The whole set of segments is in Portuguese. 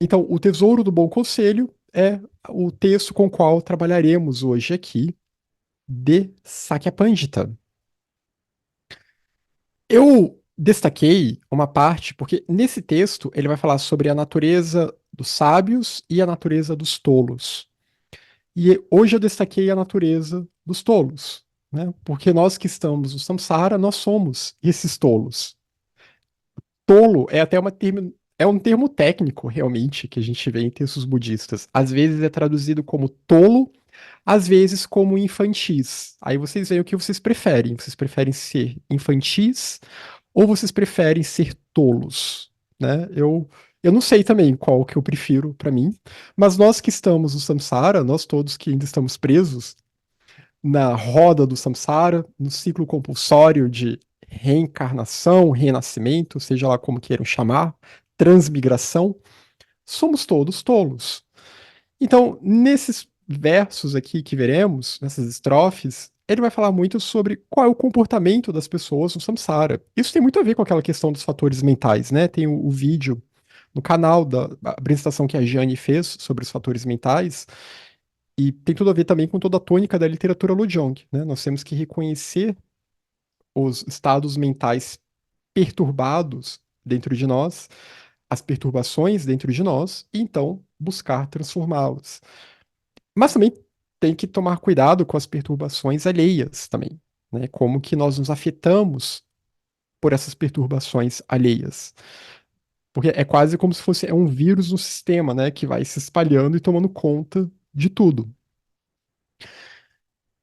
Então, o Tesouro do Bom Conselho é o texto com o qual trabalharemos hoje aqui de Sakyapandita. Eu destaquei uma parte porque nesse texto ele vai falar sobre a natureza dos sábios e a natureza dos tolos. E hoje eu destaquei a natureza dos tolos, né? Porque nós que estamos no samsara, nós somos esses tolos. Tolo é até é um termo técnico, realmente, que a gente vê em textos budistas. Às vezes é traduzido como tolo, às vezes como infantis. Aí vocês veem o que vocês preferem. Vocês preferem ser infantis ou vocês preferem ser tolos, né? Eu não sei também qual que eu prefiro para mim, mas nós que estamos no samsara, nós todos que ainda estamos presos na roda do samsara, no ciclo compulsório de reencarnação, renascimento, seja lá como queiram chamar, transmigração, somos todos tolos. Então, nesses versos aqui que veremos, nessas estrofes, ele vai falar muito sobre qual é o comportamento das pessoas no samsara. Isso tem muito a ver com aquela questão dos fatores mentais, né? Tem o vídeo no canal da apresentação que a Jane fez sobre os fatores mentais, e tem tudo a ver também com toda a tônica da literatura Lojong, né? Nós temos que reconhecer os estados mentais perturbados dentro de nós, as perturbações dentro de nós, e então buscar transformá-las. Mas também tem que tomar cuidado com as perturbações alheias também, né? Como que nós nos afetamos por essas perturbações alheias. Porque é quase como se fosse um vírus no sistema, né? Que vai se espalhando e tomando conta de tudo.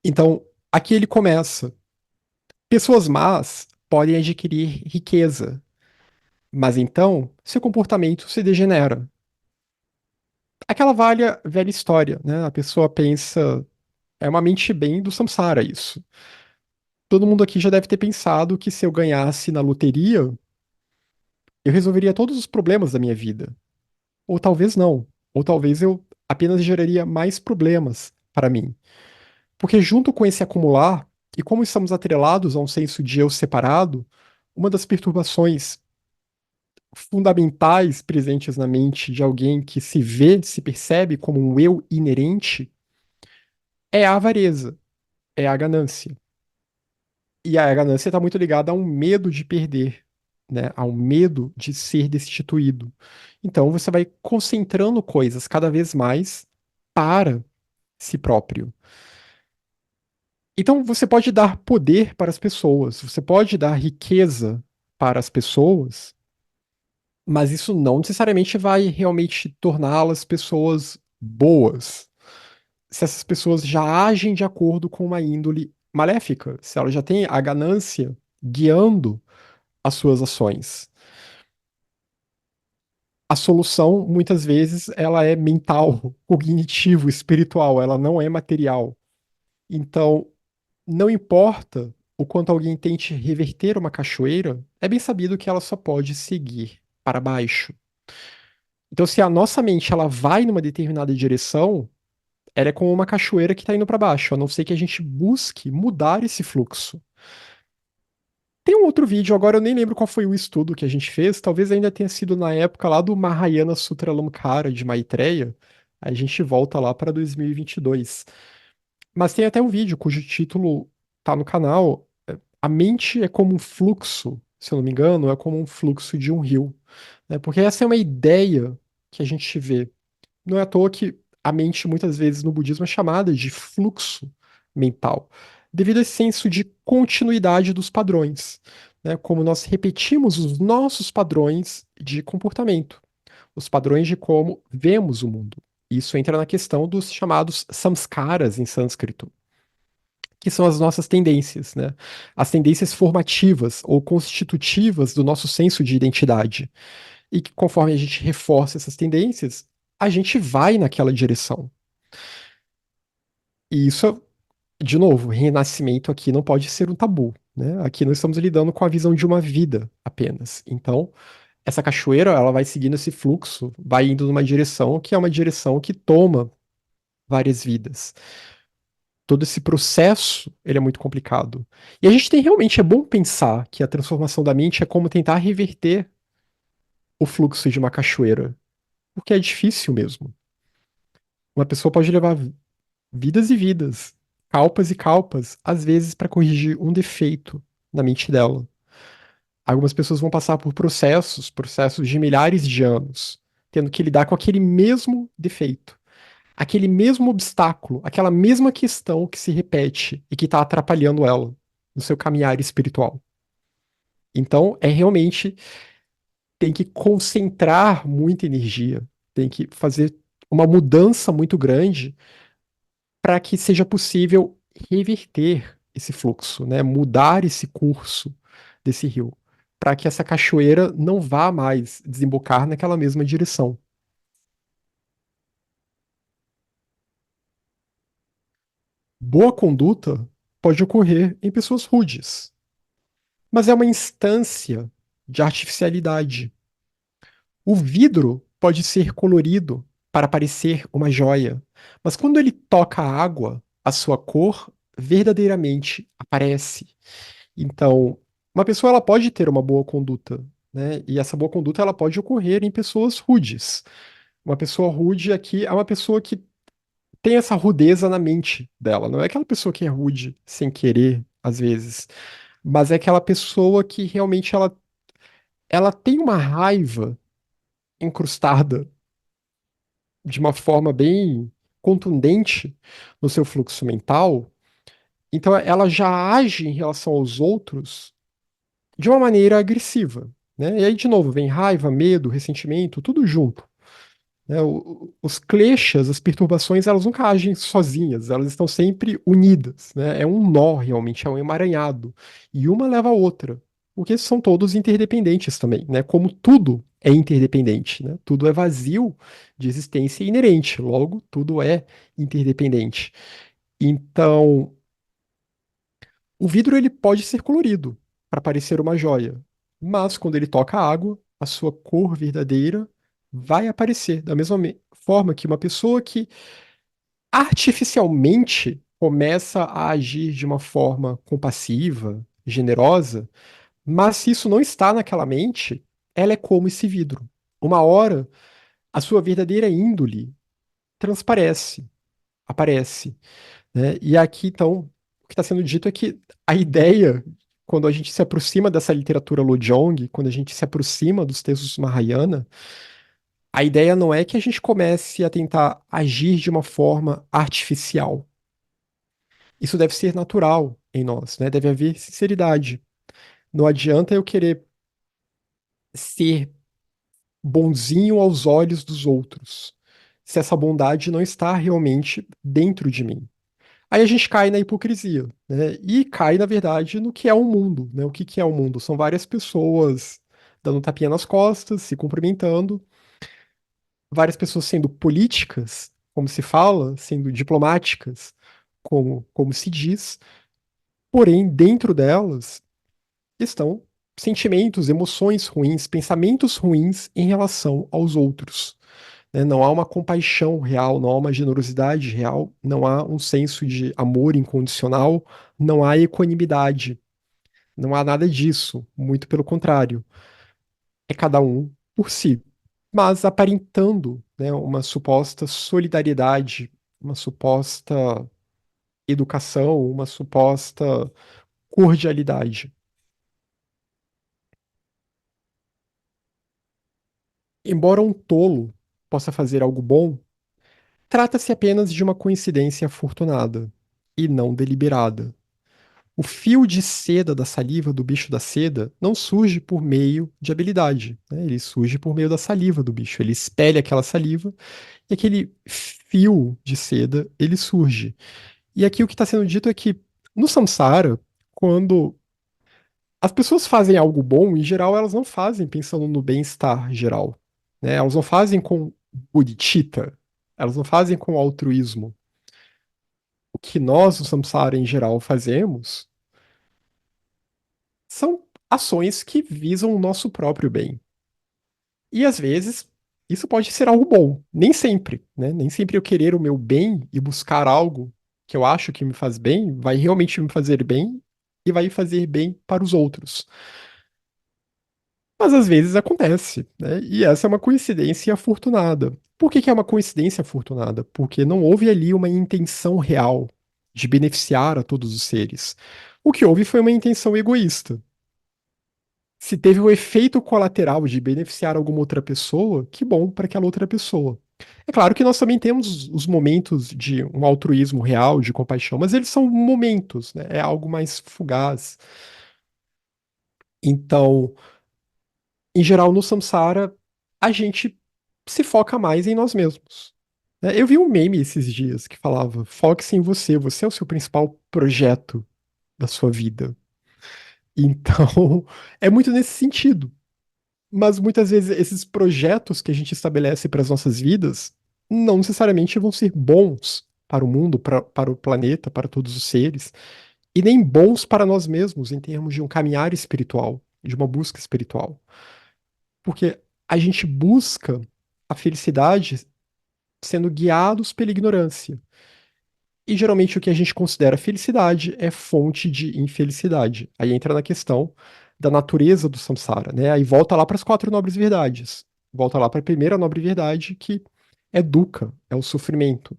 Então, aqui ele começa. Pessoas más podem adquirir riqueza, mas então seu comportamento se degenera. Aquela velha história, né? A pessoa pensa, é uma mente bem do samsara isso. Todo mundo aqui já deve ter pensado que se eu ganhasse na loteria, eu resolveria todos os problemas da minha vida. Ou talvez não. Ou talvez eu apenas geraria mais problemas para mim. Porque junto com esse acumular, e como estamos atrelados a um senso de eu separado, uma das perturbações fundamentais presentes na mente de alguém que se vê, se percebe como um eu inerente, é a avareza, é a ganância. E a ganância está muito ligada a um medo de perder, né? A um medo de ser destituído. Então você vai concentrando coisas cada vez mais para si próprio. Então você pode dar poder para as pessoas, você pode dar riqueza para as pessoas, mas isso não necessariamente vai realmente torná-las pessoas boas. Se essas pessoas já agem de acordo com uma índole maléfica, se elas já têm a ganância guiando as suas ações. A solução, muitas vezes, ela é mental, cognitivo, espiritual, ela não é material. Então, não importa o quanto alguém tente reverter uma cachoeira, é bem sabido que ela só pode seguir para baixo. Então, se a nossa mente ela vai numa determinada direção, ela é como uma cachoeira que está indo para baixo, a não ser que a gente busque mudar esse fluxo. Tem um outro vídeo, agora eu nem lembro qual foi o estudo que a gente fez, talvez ainda tenha sido na época lá do Mahayana Sutralamkara de Maitreya. Aí a gente volta lá para 2022. Mas tem até um vídeo cujo título tá no canal. A mente é como um fluxo, se eu não me engano, é como um fluxo de um rio, né? Porque essa é uma ideia que a gente vê. Não é à toa que a mente, muitas vezes, no budismo é chamada de fluxo mental, devido a esse senso de continuidade dos padrões, né? Como nós repetimos os nossos padrões de comportamento, os padrões de como vemos o mundo. Isso entra na questão dos chamados samskaras em sânscrito, que são as nossas tendências, né? As tendências formativas ou constitutivas do nosso senso de identidade. E que conforme a gente reforça essas tendências, a gente vai naquela direção. E isso, de novo, renascimento aqui não pode ser um tabu, né? Aqui nós estamos lidando com a visão de uma vida apenas. Então, essa cachoeira, ela vai seguindo esse fluxo, vai indo numa direção que é uma direção que toma várias vidas. Todo esse processo, ele é muito complicado. E a gente tem realmente, é bom pensar que a transformação da mente é como tentar reverter o fluxo de uma cachoeira. porque é difícil mesmo. Uma pessoa pode levar vidas e vidas, calpas e calpas, às vezes para corrigir um defeito na mente dela. Algumas pessoas vão passar por processos de milhares de anos, tendo que lidar com aquele mesmo defeito, aquele mesmo obstáculo, aquela mesma questão que se repete e que está atrapalhando ela no seu caminhar espiritual. Então, é realmente tem que concentrar muita energia, tem que fazer uma mudança muito grande para que seja possível reverter esse fluxo, né? Mudar esse curso desse rio, para que essa cachoeira não vá mais desembocar naquela mesma direção. Boa conduta pode ocorrer em pessoas rudes, mas é uma instância de artificialidade. O vidro pode ser colorido para parecer uma joia, mas quando ele toca a água, a sua cor verdadeiramente aparece. Então, uma pessoa ela pode ter uma boa conduta, né? E essa boa conduta ela pode ocorrer em pessoas rudes. Uma pessoa rude aqui é uma pessoa que tem essa rudeza na mente dela. Não é aquela pessoa que é rude sem querer, às vezes, mas é aquela pessoa que realmente ela tem uma raiva incrustada de uma forma bem contundente no seu fluxo mental. Então, ela já age em relação aos outros de uma maneira agressiva, né? E aí, de novo, vem raiva, medo, ressentimento, tudo junto, né? Os kleshas, as perturbações, elas nunca agem sozinhas, elas estão sempre unidas, né? É um nó, realmente, é um emaranhado. E uma leva a outra, porque são todos interdependentes também, né? Como tudo é interdependente, né? Tudo é vazio de existência inerente, logo, tudo é interdependente. Então, o vidro ele pode ser colorido para parecer uma joia, mas quando ele toca a água, a sua cor verdadeira vai aparecer da mesma forma que uma pessoa que artificialmente começa a agir de uma forma compassiva, generosa, mas se isso não está naquela mente, ela é como esse vidro. Uma hora, a sua verdadeira índole transparece, aparece, né? E aqui, então, o que está sendo dito é que a ideia, quando a gente se aproxima dessa literatura Lojong, quando a gente se aproxima dos textos Mahayana, a ideia não é que a gente comece a tentar agir de uma forma artificial. Isso deve ser natural em nós, né? Deve haver sinceridade. Não adianta eu querer ser bonzinho aos olhos dos outros, se essa bondade não está realmente dentro de mim. Aí a gente cai na hipocrisia, né? E cai, na verdade, no que é o mundo, né? O que que é o mundo? São várias pessoas dando tapinha nas costas, se cumprimentando, várias pessoas sendo políticas, como se fala, sendo diplomáticas, como se diz, porém, dentro delas estão sentimentos, emoções ruins, pensamentos ruins em relação aos outros, né? Não há uma compaixão real, não há uma generosidade real, não há um senso de amor incondicional, não há equanimidade, não há nada disso. Muito pelo contrário, é cada um por si, mas aparentando, né, uma suposta solidariedade, uma suposta educação, uma suposta cordialidade. Embora um tolo possa fazer algo bom, trata-se apenas de uma coincidência afortunada e não deliberada. O fio de seda da saliva do bicho da seda não surge por meio de habilidade, né? Ele surge por meio da saliva do bicho. Ele espelha aquela saliva e aquele fio de seda ele surge. E aqui o que está sendo dito é que no samsara, quando as pessoas fazem algo bom, em geral elas não fazem pensando no bem-estar geral, né? Elas não fazem com bodhicitta, elas não fazem com altruísmo. O que nós, no samsara em geral, fazemos são ações que visam o nosso próprio bem. E às vezes isso pode ser algo bom, nem sempre, né? Nem sempre eu querer o meu bem e buscar algo que eu acho que me faz bem vai realmente me fazer bem e vai fazer bem para os outros. Mas às vezes acontece, né? E essa é uma coincidência afortunada. Por que que é uma coincidência afortunada? Porque não houve ali uma intenção real de beneficiar a todos os seres. O que houve foi uma intenção egoísta. Se teve o efeito colateral de beneficiar alguma outra pessoa, que bom para aquela outra pessoa. É claro que nós também temos os momentos de um altruísmo real, de compaixão, mas eles são momentos, né? É algo mais fugaz. Então, em geral, no Samsara, a gente se foca mais em nós mesmos. Né? Eu vi um meme esses dias que falava: foque-se em você, você é o seu principal projeto da sua vida. Então, é muito nesse sentido. Mas muitas vezes esses projetos que a gente estabelece para as nossas vidas não necessariamente vão ser bons para o mundo, para o planeta, para todos os seres, e nem bons para nós mesmos em termos de um caminhar espiritual, de uma busca espiritual. Porque a gente busca a felicidade sendo guiados pela ignorância. E geralmente o que a gente considera felicidade é fonte de infelicidade. Aí entra na questão da natureza do samsara, né? Aí volta lá para as quatro nobres verdades. Volta lá para a primeira nobre verdade, que é dukkha, é o sofrimento,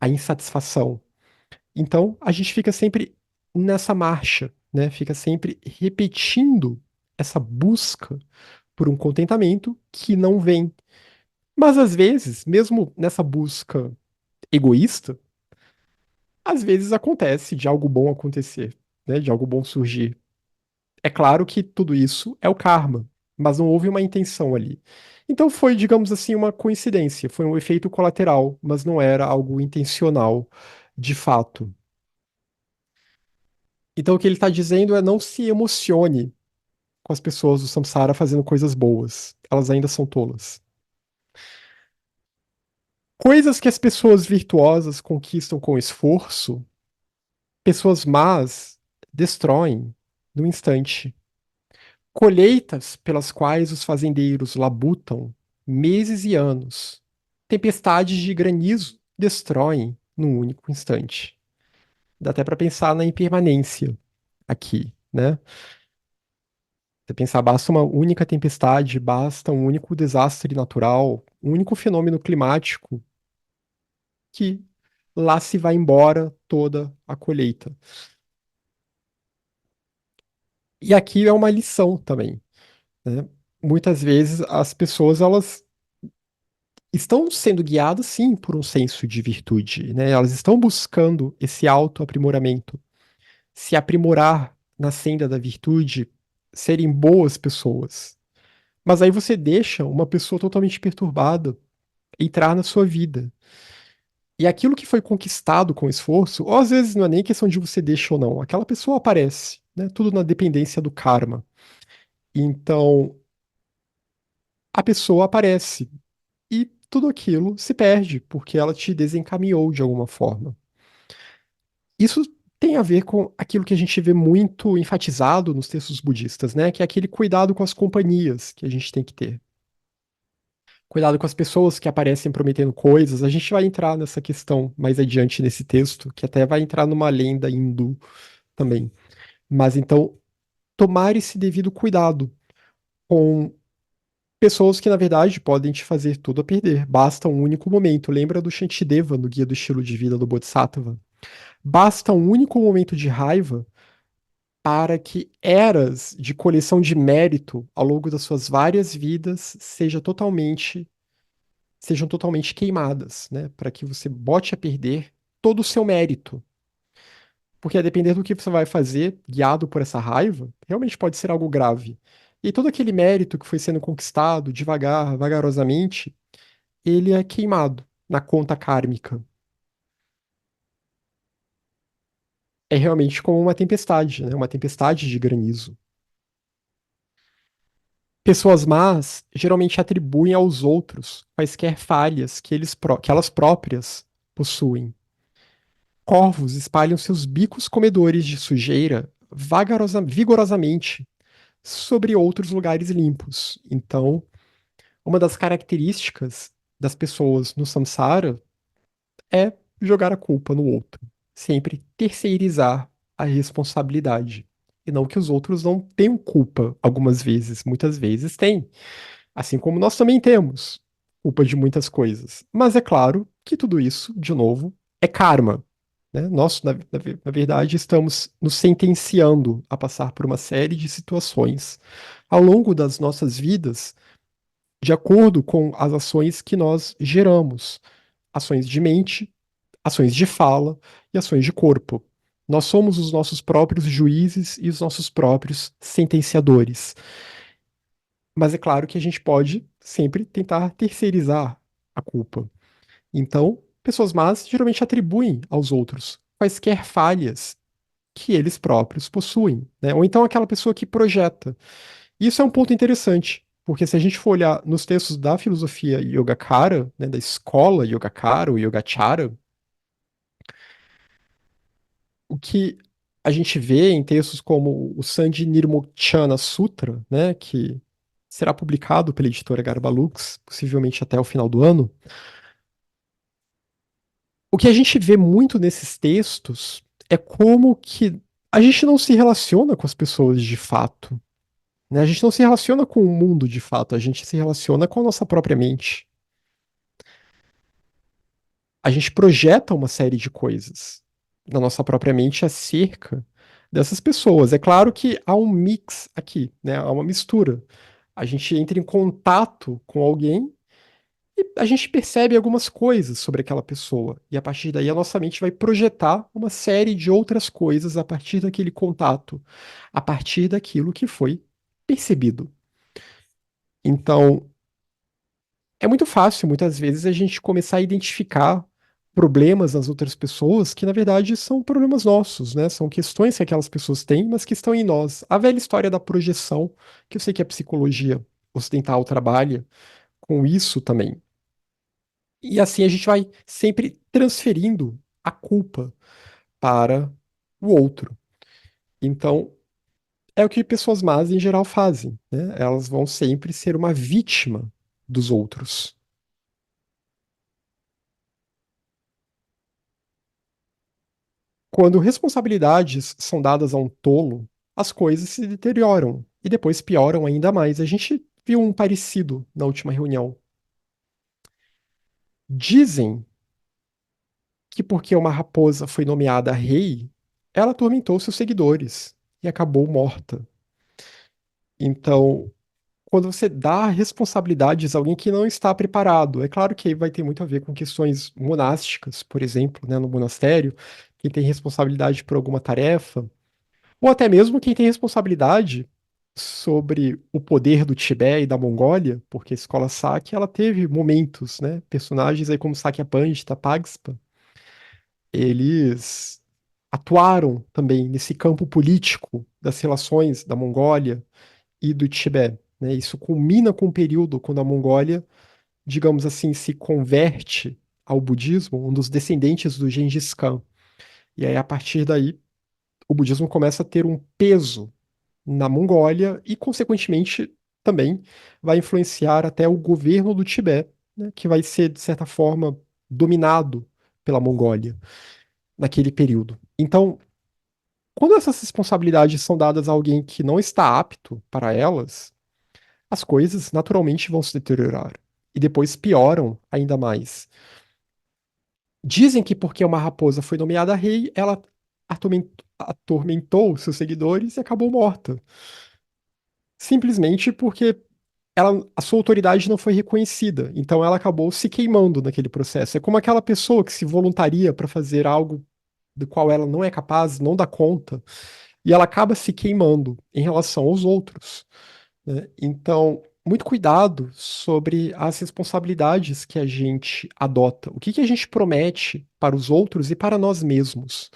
a insatisfação. Então, a gente fica sempre nessa marcha, né? Fica sempre repetindo essa busca por um contentamento que não vem. Mas às vezes, mesmo nessa busca egoísta, às vezes acontece de algo bom acontecer, né? De algo bom surgir. É claro que tudo isso é o karma, mas não houve uma intenção ali. Então foi, digamos assim, uma coincidência, foi um efeito colateral, mas não era algo intencional de fato. Então o que ele está dizendo é não se emocione com as pessoas do samsara fazendo coisas boas. Elas ainda são tolas. Coisas que as pessoas virtuosas conquistam com esforço, pessoas más destroem no instante. Colheitas pelas quais os fazendeiros labutam meses e anos. Tempestades de granizo destroem num único instante. Dá até para pensar na impermanência aqui, né? Você pensar, basta uma única tempestade, basta um único desastre natural, um único fenômeno climático que lá se vai embora toda a colheita. E aqui é uma lição também, né? Muitas vezes as pessoas elas estão sendo guiadas sim por um senso de virtude, né? Elas estão buscando esse autoaprimoramento, se aprimorar na senda da virtude, serem boas pessoas. Mas aí você deixa uma pessoa totalmente perturbada entrar na sua vida. E aquilo que foi conquistado com esforço, ou às vezes não é nem questão de você deixa ou não, aquela pessoa aparece, né? Tudo na dependência do karma. Então, a pessoa aparece e tudo aquilo se perde, porque ela te desencaminhou de alguma forma. Isso tem a ver com aquilo que a gente vê muito enfatizado nos textos budistas, né? Que é aquele cuidado com as companhias que a gente tem que ter. Cuidado com as pessoas que aparecem prometendo coisas. A gente vai entrar nessa questão mais adiante nesse texto, que até vai entrar numa lenda hindu também. Mas então, tomar esse devido cuidado com pessoas que, na verdade, podem te fazer tudo a perder. Basta um único momento. Lembra do Shantideva no Guia do Estilo de Vida do Bodhisattva? Basta um único momento de raiva para que eras de coleção de mérito ao longo das suas várias vidas sejam totalmente queimadas, né? Para que você bote a perder todo o seu mérito. Porque a depender do que você vai fazer, guiado por essa raiva, realmente pode ser algo grave. E todo aquele mérito que foi sendo conquistado devagar, vagarosamente, ele é queimado na conta kármica. É realmente como uma tempestade, né? Uma tempestade de granizo. Pessoas más geralmente atribuem aos outros quaisquer falhas que elas próprias possuem. Corvos espalham seus bicos comedores de sujeira vigorosamente sobre outros lugares limpos. Então, uma das características das pessoas no samsara é jogar a culpa no outro, sempre terceirizar a responsabilidade. E não que os outros não tenham culpa algumas vezes, muitas vezes têm. Assim como nós também temos culpa de muitas coisas. Mas é claro que tudo isso, de novo, é karma, né? Nós, na verdade, estamos nos sentenciando a passar por uma série de situações ao longo das nossas vidas, de acordo com as ações que nós geramos. Ações de mente, ações de fala e ações de corpo. Nós somos os nossos próprios juízes e os nossos próprios sentenciadores. Mas é claro que a gente pode sempre tentar terceirizar a culpa. Então, pessoas más geralmente atribuem aos outros quaisquer falhas que eles próprios possuem, né? Ou então aquela pessoa que projeta. Isso é um ponto interessante, porque se a gente for olhar nos textos da filosofia Yogacara, né, da escola Yogacara ou Yogacara, o que a gente vê em textos como o Sandi Nirmochana Sutra, né, que será publicado pela editora Garbalux, possivelmente até o final do ano, o que a gente vê muito nesses textos é como que a gente não se relaciona com as pessoas de fato, né? A gente não se relaciona com o mundo de fato, a gente se relaciona com a nossa própria mente. A gente projeta uma série de coisas na nossa própria mente acerca dessas pessoas. É claro que há um mix aqui, né? Há uma mistura. A gente entra em contato com alguém e a gente percebe algumas coisas sobre aquela pessoa. E a partir daí a nossa mente vai projetar uma série de outras coisas a partir daquele contato, a partir daquilo que foi percebido. Então, é muito fácil, muitas vezes, a gente começar a identificar problemas nas outras pessoas que, na verdade, são problemas nossos, né? São questões que aquelas pessoas têm, mas que estão em nós. A velha história da projeção, que eu sei que a psicologia ocidental trabalha com isso também. E assim a gente vai sempre transferindo a culpa para o outro. Então, é o que pessoas más em geral fazem, né? Elas vão sempre ser uma vítima dos outros. Quando responsabilidades são dadas a um tolo, as coisas se deterioram e depois pioram ainda mais. A gente viu um parecido na última reunião. Dizem que porque uma raposa foi nomeada rei, ela atormentou seus seguidores e acabou morta. Então, quando você dá responsabilidades a alguém que não está preparado, é claro que aí vai ter muito a ver com questões monásticas, por exemplo, né, no monastério, quem tem responsabilidade por alguma tarefa, ou até mesmo quem tem responsabilidade sobre o poder do Tibete e da Mongólia, porque a escola Sakya, ela teve momentos, né, personagens aí como Sakya Pandita, Pagspa, eles atuaram também nesse campo político das relações da Mongólia e do Tibete, né? Isso culmina com o período quando a Mongólia, digamos assim, se converte ao budismo, um dos descendentes do Gengis Khan. E aí, a partir daí, o budismo começa a ter um peso na Mongólia e, consequentemente, também vai influenciar até o governo do Tibete, né? Que vai ser, de certa forma, dominado pela Mongólia naquele período. Então, quando essas responsabilidades são dadas a alguém que não está apto para elas, as coisas naturalmente vão se deteriorar e depois pioram ainda mais. Dizem que porque uma raposa foi nomeada rei, ela atormentou seus seguidores e acabou morta. Simplesmente porque a sua autoridade não foi reconhecida, então ela acabou se queimando naquele processo. É como aquela pessoa que se voluntaria para fazer algo do qual ela não é capaz, não dá conta, e ela acaba se queimando em relação aos outros, né? Então, muito cuidado sobre as responsabilidades que a gente adota. O que que a gente promete para os outros e para nós mesmos.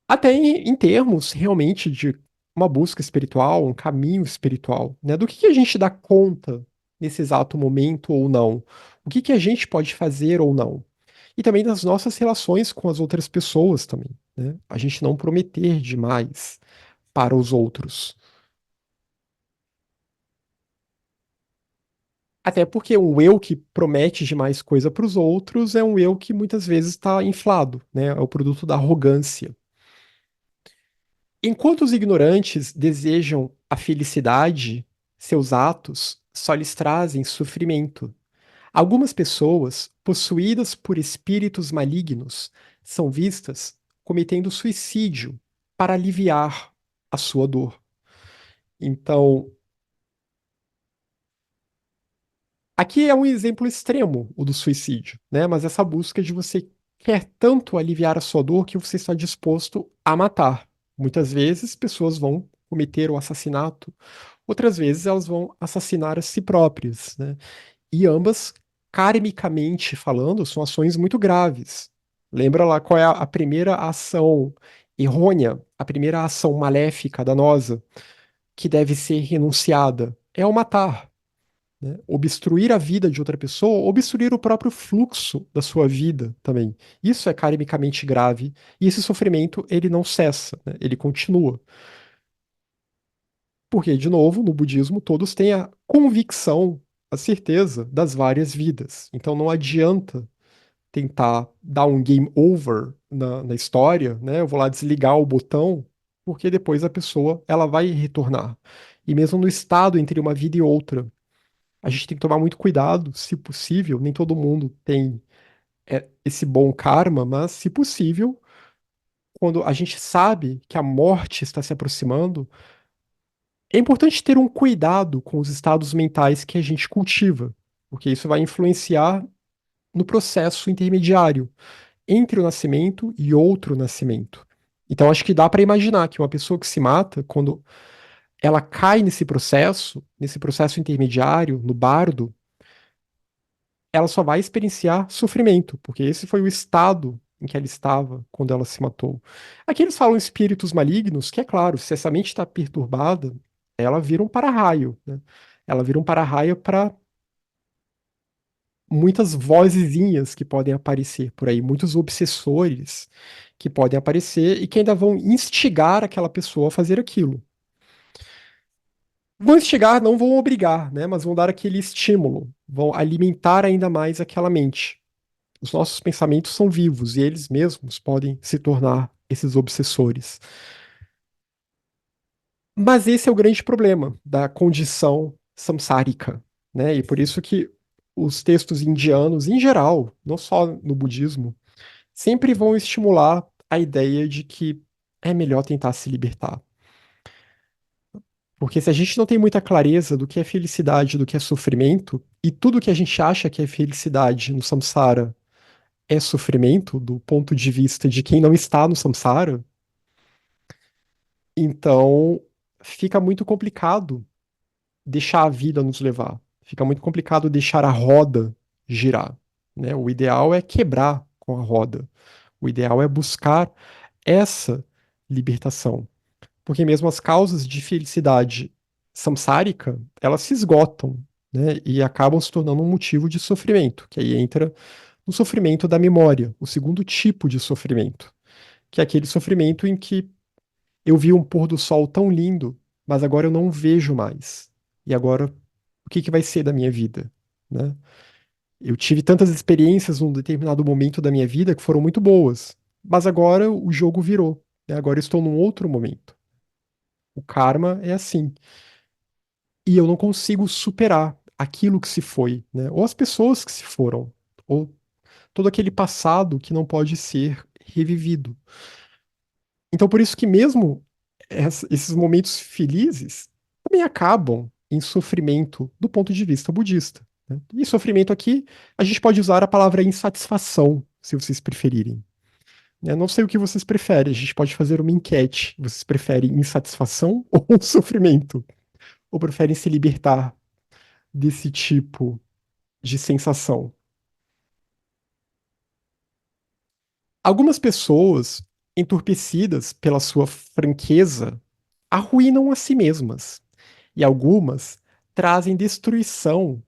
Até em termos realmente de uma busca espiritual, um caminho espiritual, né? Do que a gente dá conta nesse exato momento ou não. O que que a gente pode fazer ou não. E também das nossas relações com as outras pessoas também, né? A gente não prometer demais para os outros. Até porque um eu que promete demais coisa para os outros é um eu que muitas vezes está inflado, né? É o produto da arrogância. Enquanto os ignorantes desejam a felicidade, seus atos só lhes trazem sofrimento. Algumas pessoas, possuídas por espíritos malignos, são vistas cometendo suicídio para aliviar a sua dor. Então, aqui é um exemplo extremo, o do suicídio, né? Mas essa busca de você quer tanto aliviar a sua dor que você está disposto a matar. Muitas vezes, pessoas vão cometer o assassinato, outras vezes elas vão assassinar a si próprias, né? E ambas, karmicamente falando, são ações muito graves. Lembra lá qual é a primeira ação errônea, a primeira ação maléfica, danosa, que deve ser renunciada? É o matar, né? Obstruir a vida de outra pessoa, obstruir o próprio fluxo da sua vida também. Isso é karmicamente grave. E esse sofrimento, ele não cessa, né? Ele continua. Porque, de novo, no budismo, todos têm a convicção, a certeza das várias vidas. Então não adianta tentar dar um game over na história, né? Eu vou lá desligar o botão, porque depois a pessoa ela vai retornar. E mesmo no estado entre uma vida e outra, a gente tem que tomar muito cuidado, se possível, nem todo mundo tem esse bom karma, mas se possível, quando a gente sabe que a morte está se aproximando, é importante ter um cuidado com os estados mentais que a gente cultiva, porque isso vai influenciar no processo intermediário entre o nascimento e outro nascimento. Então, acho que dá para imaginar que uma pessoa que se mata, quando ela cai nesse processo intermediário, no bardo, ela só vai experienciar sofrimento, porque esse foi o estado em que ela estava quando ela se matou. Aqui eles falam espíritos malignos, que é claro, se essa mente está perturbada, ela vira um para-raio, né? Ela vira um para-raio para muitas vozezinhas que podem aparecer por aí, muitos obsessores que podem aparecer e que ainda vão instigar aquela pessoa a fazer aquilo. Vão instigar, não vão obrigar, né? Mas vão dar aquele estímulo, vão alimentar ainda mais aquela mente. Os nossos pensamentos são vivos e eles mesmos podem se tornar esses obsessores. Mas esse é o grande problema da condição samsárica, né? E por isso que os textos indianos, em geral, não só no budismo, sempre vão estimular a ideia de que é melhor tentar se libertar. Porque se a gente não tem muita clareza do que é felicidade, do que é sofrimento, e tudo que a gente acha que é felicidade no samsara é sofrimento, do ponto de vista de quem não está no samsara, então fica muito complicado deixar a vida nos levar. Fica muito complicado deixar a roda girar, né? O ideal é quebrar com a roda. O ideal é buscar essa libertação. Porque mesmo as causas de felicidade samsárica, elas se esgotam, né? E acabam se tornando um motivo de sofrimento, que aí entra no sofrimento da memória, o segundo tipo de sofrimento, que é aquele sofrimento em que eu vi um pôr do sol tão lindo, mas agora eu não vejo mais. E agora, o que que vai ser da minha vida, né? Eu tive tantas experiências num determinado momento da minha vida que foram muito boas, mas agora o jogo virou, né? Agora eu estou num outro momento. O karma é assim. E eu não consigo superar aquilo que se foi, né? Ou as pessoas que se foram, ou todo aquele passado que não pode ser revivido. Então, por isso que mesmo esses momentos felizes também acabam em sofrimento do ponto de vista budista, né? E sofrimento aqui, a gente pode usar a palavra insatisfação, se vocês preferirem. Eu não sei o que vocês preferem, a gente pode fazer uma enquete. Vocês preferem insatisfação ou sofrimento? Ou preferem se libertar desse tipo de sensação? Algumas pessoas, entorpecidas pela sua franqueza, arruinam a si mesmas, e algumas trazem destruição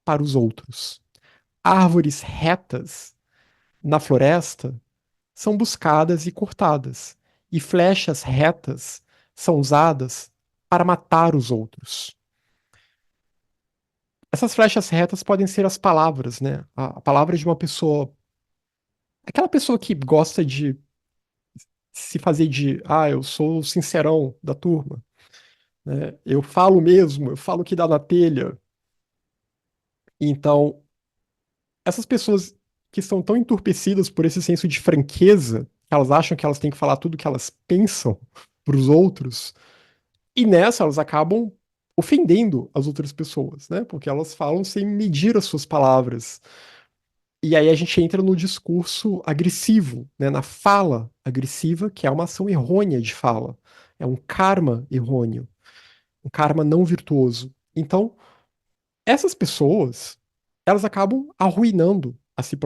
para os outros. Árvores retas na floresta são buscadas e cortadas, e flechas retas são usadas para matar os outros. Essas flechas retas podem ser as palavras, né? A palavra de uma pessoa, aquela pessoa que gosta de se fazer de, eu sou o sincerão da turma, né? Eu falo mesmo, eu falo o que dá na telha. Então, essas pessoas que estão tão entorpecidas por esse senso de franqueza, que elas acham que elas têm que falar tudo que elas pensam para os outros, e nessa elas acabam ofendendo as outras pessoas, né? Porque elas falam sem medir as suas palavras. E aí a gente entra no discurso agressivo, né? Na fala agressiva, que é uma ação errônea de fala. É um karma errôneo, um karma não virtuoso. Então, essas pessoas, elas acabam arruinando a si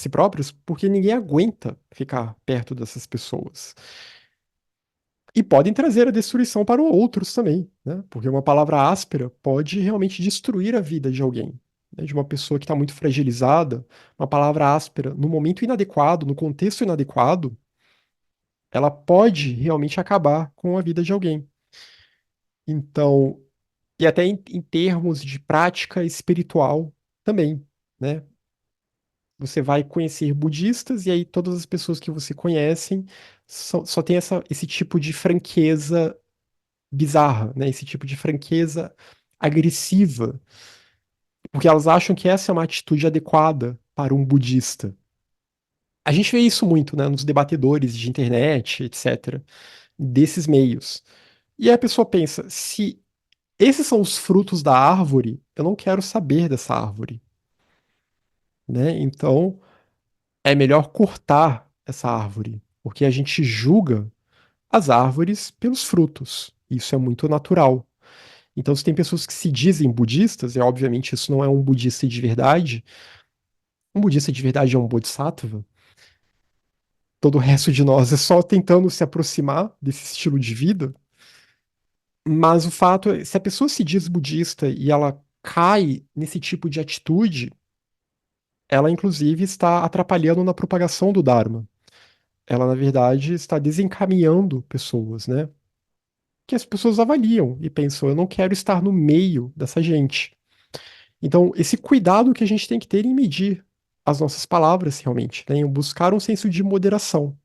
próprias porque ninguém aguenta ficar perto dessas pessoas. E podem trazer a destruição para outros também, né? Porque uma palavra áspera pode realmente destruir a vida de alguém, né? De uma pessoa que está muito fragilizada, uma palavra áspera, no momento inadequado, no contexto inadequado, ela pode realmente acabar com a vida de alguém. Então, e até em termos de prática espiritual também, né? Você vai conhecer budistas e aí todas as pessoas que você conhece só tem esse tipo de franqueza bizarra, né? Esse tipo de franqueza agressiva, porque elas acham que essa é uma atitude adequada para um budista. A gente vê isso muito, né, nos debatedores de internet, etc., desses meios. E aí a pessoa pensa, se esses são os frutos da árvore, eu não quero saber dessa árvore, né? Então, é melhor cortar essa árvore, porque a gente julga as árvores pelos frutos. Isso é muito natural. Então, se tem pessoas que se dizem budistas, e obviamente isso não é um budista de verdade, um budista de verdade é um bodhisattva, todo o resto de nós é só tentando se aproximar desse estilo de vida, mas o fato é, se a pessoa se diz budista e ela cai nesse tipo de atitude, ela inclusive está atrapalhando na propagação do Dharma. Ela, na verdade, está desencaminhando pessoas, né? Que as pessoas avaliam e pensam, eu não quero estar no meio dessa gente. Então, esse cuidado que a gente tem que ter em medir as nossas palavras, realmente, né? Em buscar um senso de moderação.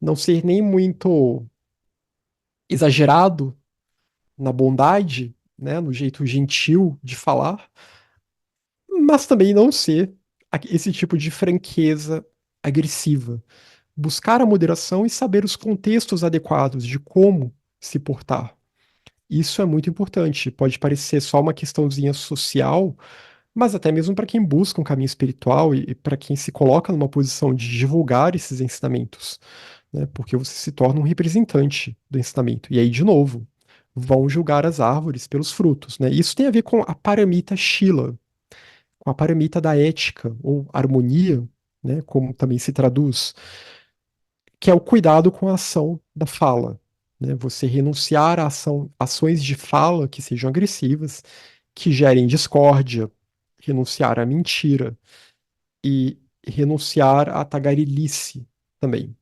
Não ser nem muito exagerado na bondade, né? No jeito gentil de falar, mas também não ser esse tipo de franqueza agressiva. Buscar a moderação e saber os contextos adequados de como se portar. Isso é muito importante. Pode parecer só uma questãozinha social, mas até mesmo para quem busca um caminho espiritual e para quem se coloca numa posição de divulgar esses ensinamentos, né? Porque você se torna um representante do ensinamento. E aí, de novo, vão julgar as árvores pelos frutos, né? Isso tem a ver com a paramita Shila, com a paramita da ética ou harmonia, né? Como também se traduz, que é o cuidado com a ação da fala, né? Você renunciar ações de fala que sejam agressivas, que gerem discórdia, renunciar à mentira e renunciar à tagarelice também.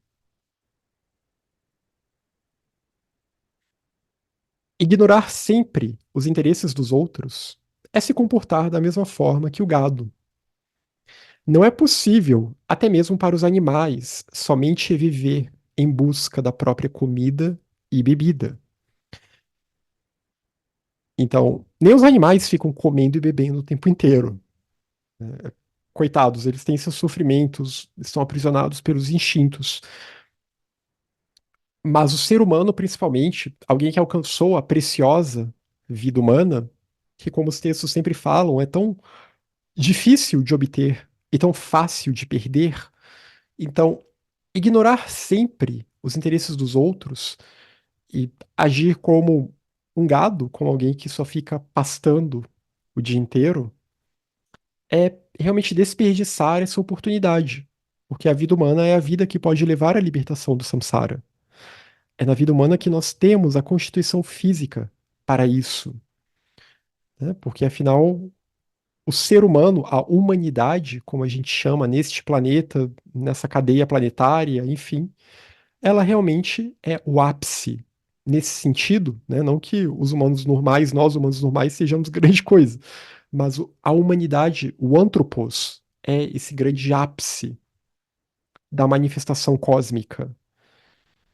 Ignorar sempre os interesses dos outros é se comportar da mesma forma que o gado. Não é possível, até mesmo para os animais, somente viver em busca da própria comida e bebida. Então, nem os animais ficam comendo e bebendo o tempo inteiro. Coitados, eles têm seus sofrimentos, estão aprisionados pelos instintos. Mas o ser humano, principalmente, alguém que alcançou a preciosa vida humana, que, como os textos sempre falam, é tão difícil de obter e tão fácil de perder. Então, ignorar sempre os interesses dos outros e agir como um gado, como alguém que só fica pastando o dia inteiro, é realmente desperdiçar essa oportunidade. Porque a vida humana é a vida que pode levar à libertação do samsara. É na vida humana que nós temos a constituição física para isso, né? Porque afinal, o ser humano, a humanidade, como a gente chama neste planeta, nessa cadeia planetária, enfim, ela realmente é o ápice nesse sentido, né? Não que os humanos normais, nós humanos normais, sejamos grande coisa, mas a humanidade, o antropos, é esse grande ápice da manifestação cósmica.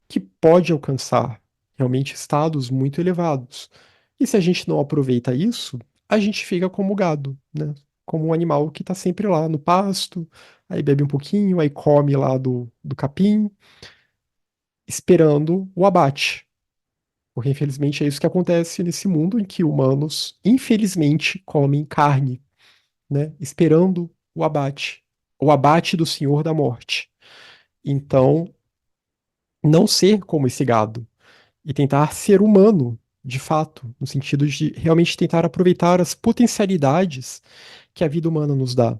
que pode alcançar realmente estados muito elevados. E se a gente não aproveita isso, a gente fica como gado, né? Como um animal que está sempre lá no pasto, aí bebe um pouquinho, aí come lá do capim, esperando o abate. Porque infelizmente é isso que acontece nesse mundo em que humanos, infelizmente, comem carne, né? Esperando o abate do Senhor da Morte. Então, não ser como esse gado e tentar ser humano, de fato, no sentido de realmente tentar aproveitar as potencialidades que a vida humana nos dá,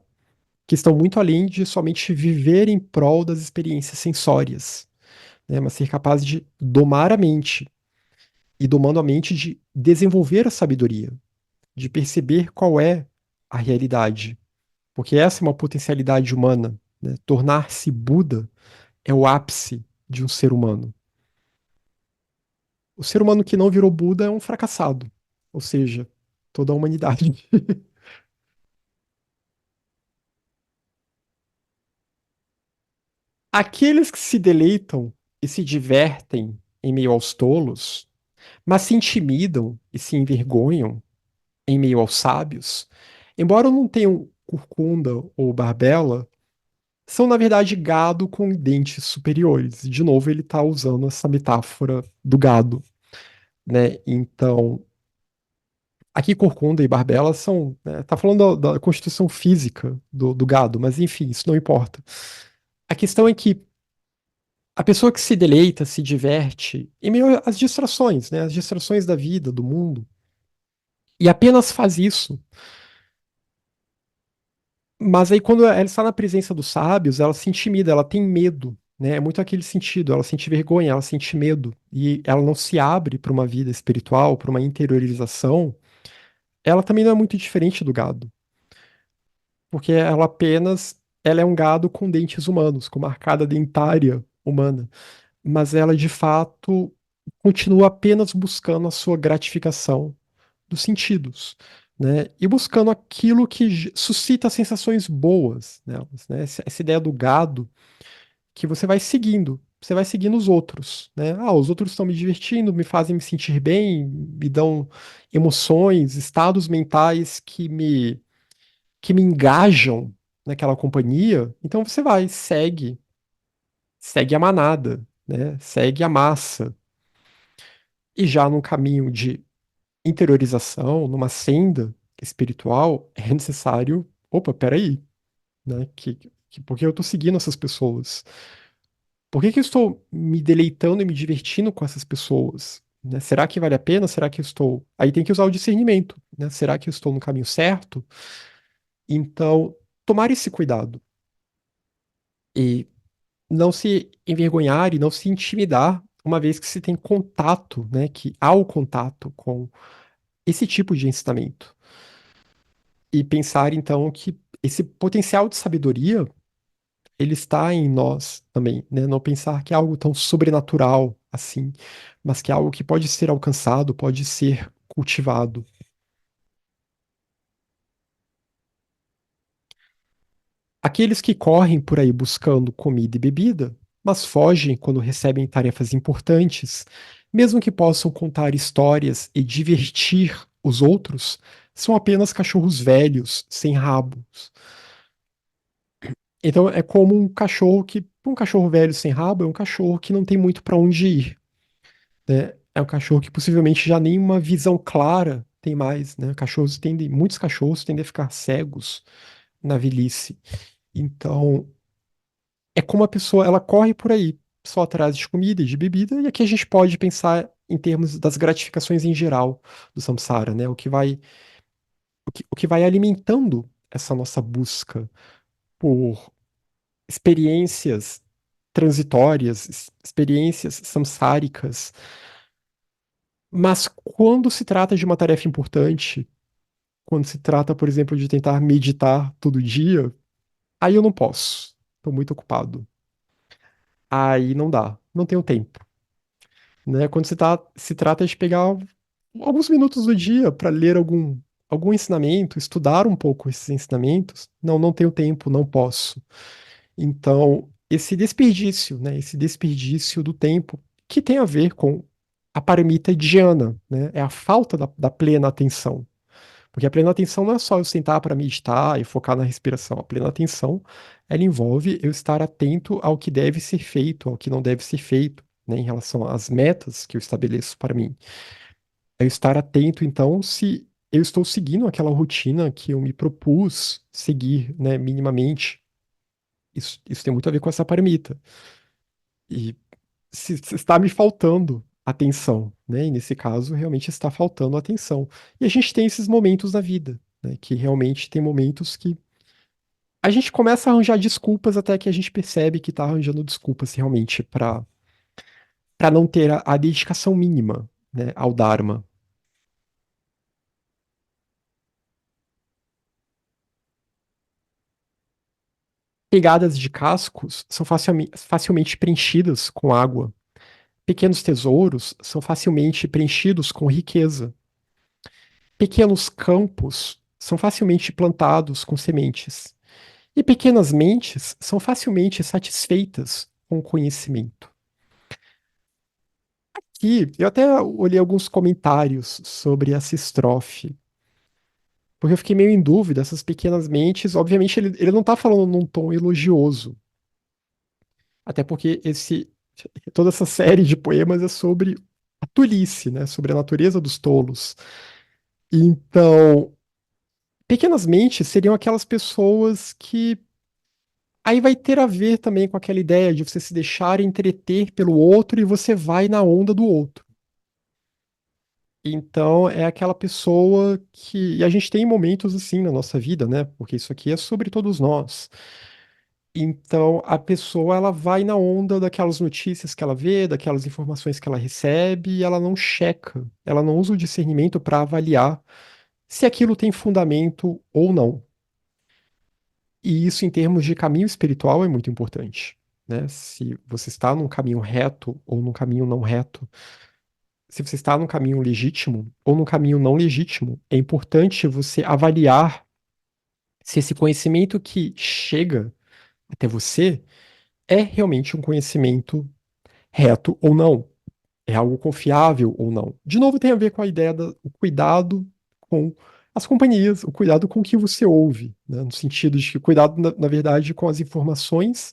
que estão muito além de somente viver em prol das experiências sensórias, né? Mas ser capaz de domar a mente e domando a mente de desenvolver a sabedoria, de perceber qual é a realidade, porque essa é uma potencialidade humana, né? Tornar-se Buda é o ápice de um ser humano. O ser humano que não virou Buda é um fracassado, ou seja, toda a humanidade. Aqueles que se deleitam e se divertem em meio aos tolos, mas se intimidam e se envergonham em meio aos sábios, embora não tenham corcunda ou barbela, são na verdade gado com dentes superiores. De novo, ele está usando essa metáfora do gado, né? Então, aqui corcunda e barbela são, né, tá falando da constituição física do gado, mas enfim, isso não importa. A questão é que a pessoa que se deleita, se diverte, em meio às distrações, né, as distrações da vida, do mundo, e apenas faz isso. Mas aí quando ela está na presença dos sábios, ela se intimida, ela tem medo, né? É muito aquele sentido, ela sente vergonha, ela sente medo, e ela não se abre para uma vida espiritual, para uma interiorização. Ela também não é muito diferente do gado, porque ela é um gado com dentes humanos, com marcada dentária humana, mas ela de fato continua apenas buscando a sua gratificação dos sentidos, né? E buscando aquilo que suscita sensações boas nelas, né? Essa ideia do gado que você vai seguindo os outros, né? Ah, os outros estão me divertindo, me fazem me sentir bem, me dão emoções, estados mentais que me engajam naquela companhia. Então você vai, segue a manada, né? Segue a massa. E já num caminho de interiorização, numa senda espiritual, é necessário, opa, peraí, né? Por que eu estou seguindo essas pessoas? Por que que eu estou me deleitando e me divertindo com essas pessoas? Né? Será que vale a pena? Será que eu estou. Aí tem que usar o discernimento, né? Será que eu estou no caminho certo? Então, tomar esse cuidado e não se envergonhar e não se intimidar, uma vez que se tem contato, né? Que há o contato com esse tipo de ensinamento. E pensar então que esse potencial de sabedoria ele está em nós também, né? Não pensar que é algo tão sobrenatural assim, mas que é algo que pode ser alcançado, pode ser cultivado. Aqueles que correm por aí buscando comida e bebida, mas fogem quando recebem tarefas importantes, mesmo que possam contar histórias e divertir os outros, são apenas cachorros velhos, sem rabos. Então é como um cachorro velho sem rabo é um cachorro que não tem muito para onde ir, né? É um cachorro que possivelmente já nem uma visão clara tem mais, né? Muitos cachorros tendem a ficar cegos na velhice. Então, é como a pessoa, ela corre por aí, só atrás de comida e de bebida, e aqui a gente pode pensar em termos das gratificações em geral do samsara, né? O que vai alimentando essa nossa busca por experiências transitórias, experiências samsáricas. Mas quando se trata de uma tarefa importante, quando se trata, por exemplo, de tentar meditar todo dia, aí eu não posso. Estou muito ocupado. Aí não dá, não tenho tempo, né? Quando se trata de pegar alguns minutos do dia para ler algum ensinamento, estudar um pouco esses ensinamentos, não tenho tempo, não posso. Então, esse desperdício, né? Esse desperdício do tempo que tem a ver com a paramita dhyana, né? É a falta da plena atenção. Porque a plena atenção não é só eu sentar para meditar e focar na respiração. A plena atenção, ela envolve eu estar atento ao que deve ser feito, ao que não deve ser feito, né, em relação às metas que eu estabeleço para mim. É eu estar atento, então, se eu estou seguindo aquela rotina que eu me propus seguir, né, minimamente. Isso tem muito a ver com essa paramita. E se está me faltando atenção, né? E nesse caso, realmente está faltando atenção. E a gente tem esses momentos na vida, né? Que realmente tem momentos que a gente começa a arranjar desculpas até que a gente percebe que está arranjando desculpas realmente para não ter a dedicação mínima, né, ao Dharma. Pegadas de cascos são facilmente preenchidas com água. Pequenos tesouros são facilmente preenchidos com riqueza. Pequenos campos são facilmente plantados com sementes. E pequenas mentes são facilmente satisfeitas com conhecimento. E eu até olhei alguns comentários sobre essa estrofe, porque eu fiquei meio em dúvida, essas pequenas mentes, obviamente ele não está falando num tom elogioso, até porque toda essa série de poemas é sobre a tolice, né, sobre a natureza dos tolos. Então, pequenas mentes seriam aquelas pessoas que aí vai ter a ver também com aquela ideia de você se deixar entreter pelo outro e você vai na onda do outro. Então, é aquela pessoa que. E a gente tem momentos assim na nossa vida, né? Porque isso aqui é sobre todos nós. Então, a pessoa ela vai na onda daquelas notícias que ela vê, daquelas informações que ela recebe, e ela não checa, ela não usa o discernimento para avaliar se aquilo tem fundamento ou não. E isso, em termos de caminho espiritual, é muito importante, né? Se você está num caminho reto ou num caminho não reto, se você está num caminho legítimo ou num caminho não legítimo, é importante você avaliar se esse conhecimento que chega até você é realmente um conhecimento reto ou não, é algo confiável ou não. De novo, tem a ver com a ideia do cuidado com as companhias, o cuidado com o que você ouve, né? No sentido de que cuidado, na verdade, com as informações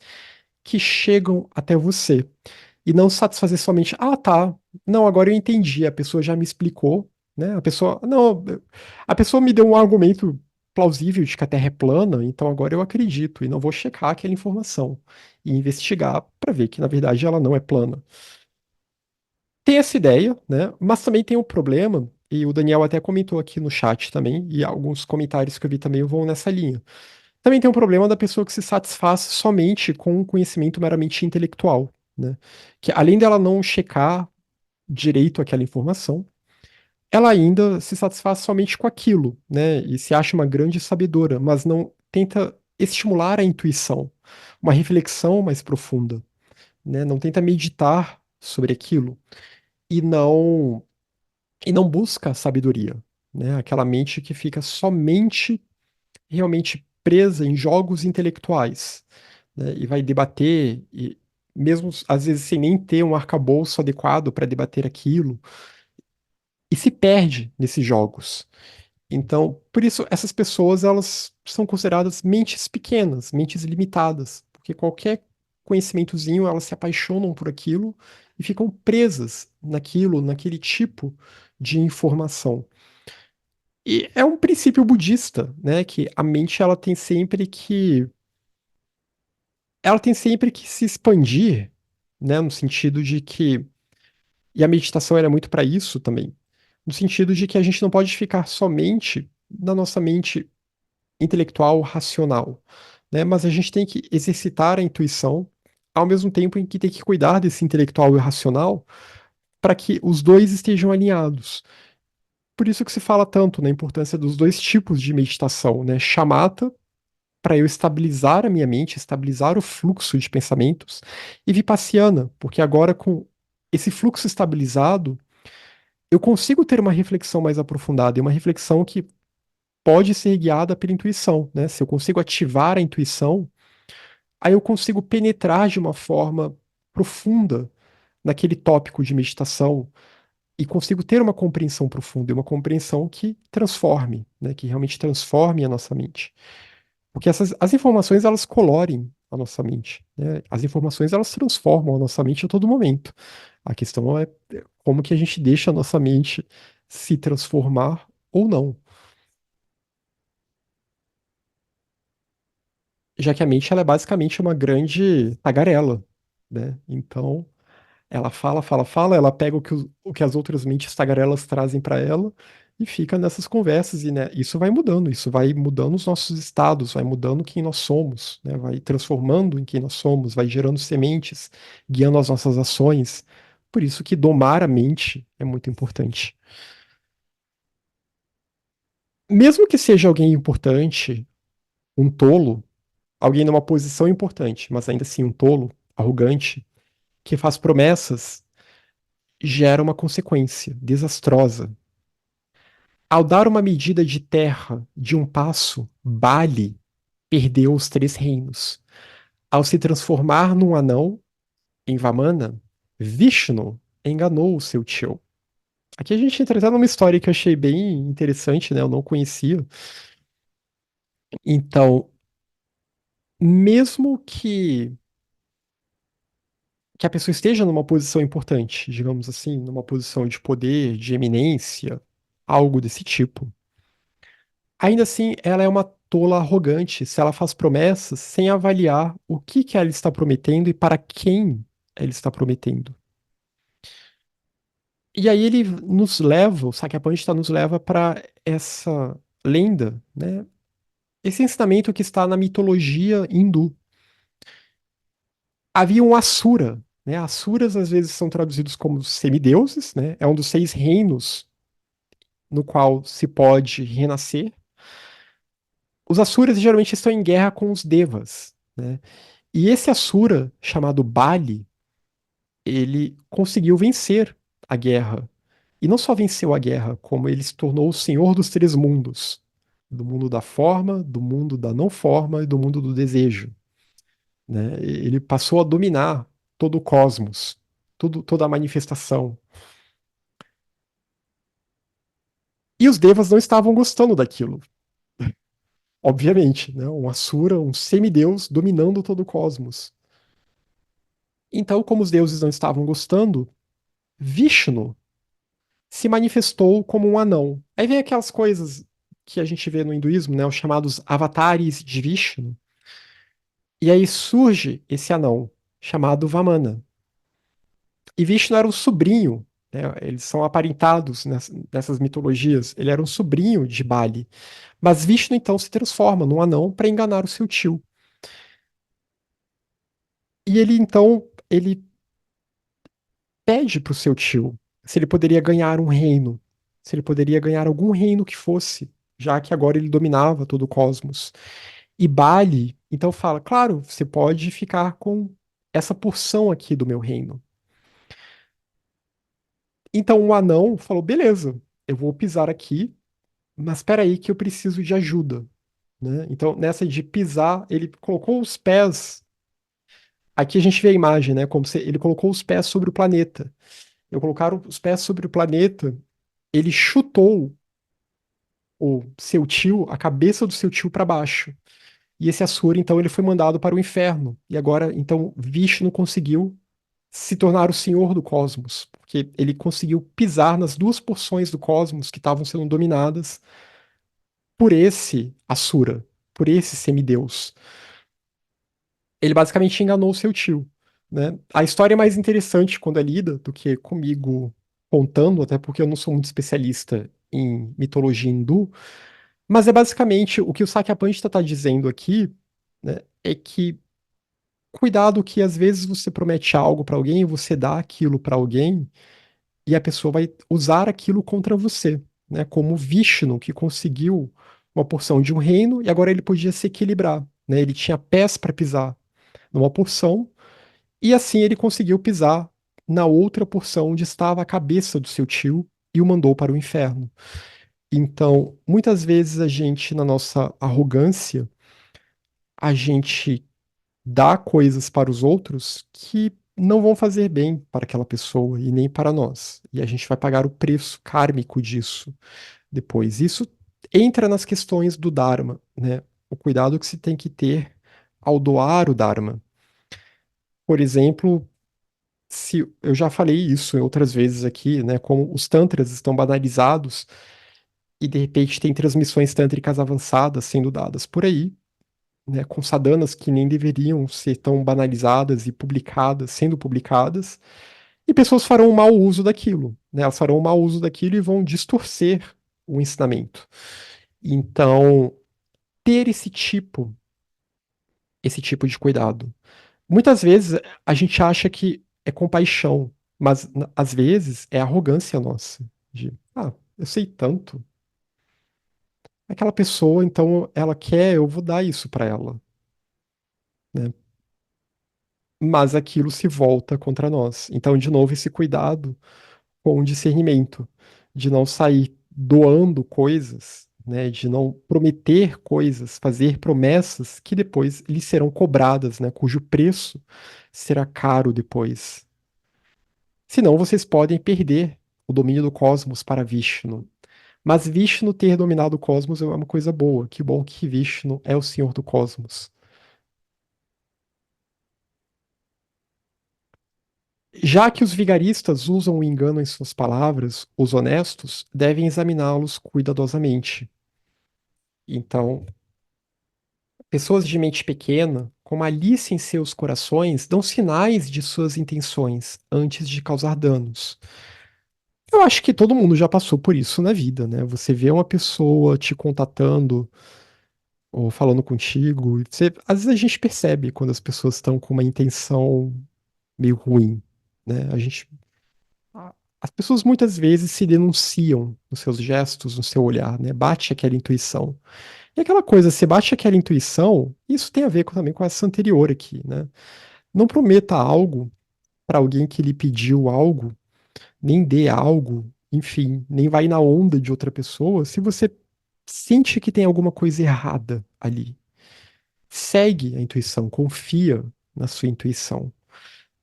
que chegam até você. E não satisfazer somente, ah, tá, não, agora eu entendi, a pessoa já me explicou, né? A pessoa, não, a pessoa me deu um argumento plausível de que a Terra é plana, então agora eu acredito e não vou checar aquela informação e investigar para ver que na verdade ela não é plana. Tem essa ideia, né? Mas também tem um problema, e o Daniel até comentou aqui no chat também, e alguns comentários que eu vi também vão nessa linha. Também tem um problema da pessoa que se satisfaz somente com um conhecimento meramente intelectual, né? Que além dela não checar direito àquela informação, ela ainda se satisfaz somente com aquilo, né? E se acha uma grande sabedora, mas não tenta estimular a intuição, uma reflexão mais profunda, né? Não tenta meditar sobre aquilo e não busca a sabedoria, né? Aquela mente que fica somente realmente presa em jogos intelectuais, né? E vai debater, e mesmo às vezes sem nem ter um arcabouço adequado para debater aquilo, e se perde nesses jogos. Então, por isso, essas pessoas elas são consideradas mentes pequenas, mentes limitadas, porque qualquer conhecimentozinho elas se apaixonam por aquilo e ficam presas naquilo, naquele tipo de informação. E é um princípio budista, né, que a mente ela tem sempre que se expandir, né, no sentido de que e a meditação era muito para isso também, no sentido de que a gente não pode ficar somente na nossa mente intelectual racional, né, mas a gente tem que exercitar a intuição ao mesmo tempo em que tem que cuidar desse intelectual e racional para que os dois estejam alinhados. Por isso que se fala tanto na importância dos dois tipos de meditação, né? Shamatha, para eu estabilizar a minha mente, estabilizar o fluxo de pensamentos, e Vipassana, porque agora com esse fluxo estabilizado, eu consigo ter uma reflexão mais aprofundada, e uma reflexão que pode ser guiada pela intuição, né? Se eu consigo ativar a intuição, aí eu consigo penetrar de uma forma profunda naquele tópico de meditação e consigo ter uma compreensão profunda, e uma compreensão que transforme, né, que realmente transforme a nossa mente. Porque as informações, elas colorem a nossa mente, né? As informações, elas transformam a nossa mente a todo momento. A questão é como que a gente deixa a nossa mente se transformar ou não. Já que a mente, ela é basicamente uma grande tagarela, né? Então, ela fala, fala, fala, ela pega o que as outras mentes tagarelas trazem para ela e fica nessas conversas, e né, isso vai mudando os nossos estados, vai mudando quem nós somos, né, vai transformando em quem nós somos, vai gerando sementes, guiando as nossas ações. Por isso que domar a mente é muito importante. Mesmo que seja alguém importante, um tolo, alguém numa posição importante, mas ainda assim um tolo, arrogante, que faz promessas, gera uma consequência desastrosa. Ao dar uma medida de terra de um passo, Bali perdeu os três reinos. Ao se transformar num anão, em Vamana, Vishnu enganou o seu tio. Aqui a gente entra até numa história que eu achei bem interessante, né? Eu não conhecia. Então, mesmo que a pessoa esteja numa posição importante, digamos assim, numa posição de poder, de eminência, algo desse tipo, ainda assim, ela é uma tola arrogante se ela faz promessas sem avaliar o que ela está prometendo e para quem ela está prometendo. E aí ele nos leva, o Sakyapantita nos leva para essa lenda, né? Esse ensinamento que está na mitologia hindu. Havia um Asura, né? Asuras às vezes são traduzidos como semideuses, né? É um dos seis reinos no qual se pode renascer. Os Asuras geralmente estão em guerra com os Devas, né? E esse Asura, chamado Bali, ele conseguiu vencer a guerra. E não só venceu a guerra, como ele se tornou o senhor dos três mundos. Do mundo da forma, do mundo da não forma e do mundo do desejo. Né? Ele passou a dominar todo o cosmos, toda a manifestação. E os devas não estavam gostando daquilo. Obviamente, né? Um Asura, um semideus dominando todo o cosmos. Então, como os deuses não estavam gostando, Vishnu se manifestou como um anão. Aí vem aquelas coisas que a gente vê no hinduísmo, né, os chamados avatares de Vishnu. E aí surge esse anão, chamado Vamana. E Vishnu era um sobrinho, né, eles são aparentados nessas mitologias, ele era um sobrinho de Bali. Mas Vishnu então se transforma num anão para enganar o seu tio. E ele então, ele pede para o seu tio se ele poderia ganhar um reino, se ele poderia ganhar algum reino que fosse, já que agora ele dominava todo o cosmos. E Bali, então fala, claro, você pode ficar com essa porção aqui do meu reino. Então o anão falou, beleza, eu vou pisar aqui, mas espera aí que eu preciso de ajuda, né? Então nessa de pisar, ele colocou os pés. Aqui a gente vê a imagem, né? Como se ele colocou os pés sobre o planeta. Eu colocar os pés sobre o planeta, ele chutou o seu tio, a cabeça do seu tio para baixo. E esse Asura, então, ele foi mandado para o inferno. E agora, então, Vishnu conseguiu se tornar o senhor do cosmos, porque ele conseguiu pisar nas duas porções do cosmos que estavam sendo dominadas por esse Asura, por esse semideus. Ele basicamente enganou seu tio, né? A história é mais interessante quando é lida do que comigo contando, até porque eu não sou muito especialista em mitologia hindu, mas é basicamente o que o Sakyapantita está dizendo aqui, né, é que cuidado que às vezes você promete algo para alguém, você dá aquilo para alguém e a pessoa vai usar aquilo contra você, né? Como Vishnu, que conseguiu uma porção de um reino e agora ele podia se equilibrar, né? Ele tinha pés para pisar numa porção e assim ele conseguiu pisar na outra porção onde estava a cabeça do seu tio e o mandou para o inferno. Então, muitas vezes a gente, na nossa arrogância, a gente dá coisas para os outros que não vão fazer bem para aquela pessoa e nem para nós. E a gente vai pagar o preço kármico disso depois. Isso entra nas questões do Dharma, né? O cuidado que se tem que ter ao doar o Dharma. Por exemplo, se eu já falei isso em outras vezes aqui, né? Como os tantras estão banalizados e de repente tem transmissões tântricas avançadas sendo dadas por aí, né? Com sadhanas que nem deveriam ser tão banalizadas e publicadas, sendo publicadas, e pessoas farão um mau uso daquilo, né? Elas farão um mau uso daquilo e vão distorcer o ensinamento. Então, ter esse tipo de cuidado. Muitas vezes a gente acha que é compaixão, mas às vezes é arrogância nossa. De, eu sei tanto. Aquela pessoa, então, ela quer, eu vou dar isso para ela, né? Mas aquilo se volta contra nós. Então, de novo, esse cuidado com o discernimento, de não sair doando coisas, né? De não prometer coisas, fazer promessas que depois lhe serão cobradas, né? Cujo preço será caro depois. Senão vocês podem perder o domínio do cosmos para Vishnu. Mas Vishnu ter dominado o cosmos é uma coisa boa. Que bom que Vishnu é o senhor do cosmos. Já que os vigaristas usam o engano em suas palavras, os honestos devem examiná-los cuidadosamente. Então, pessoas de mente pequena, com malícia em seus corações, dão sinais de suas intenções antes de causar danos. Eu acho que todo mundo já passou por isso na vida, né? Você vê uma pessoa te contatando ou falando contigo, e às vezes a gente percebe quando as pessoas estão com uma intenção meio ruim, né? As pessoas muitas vezes se denunciam nos seus gestos, no seu olhar, né? Bate aquela intuição. E aquela coisa, você bate aquela intuição, isso tem a ver também com essa anterior aqui, né? Não prometa algo para alguém que lhe pediu algo, nem dê algo, enfim, nem vai na onda de outra pessoa, se você sente que tem alguma coisa errada ali. Segue a intuição, confia na sua intuição,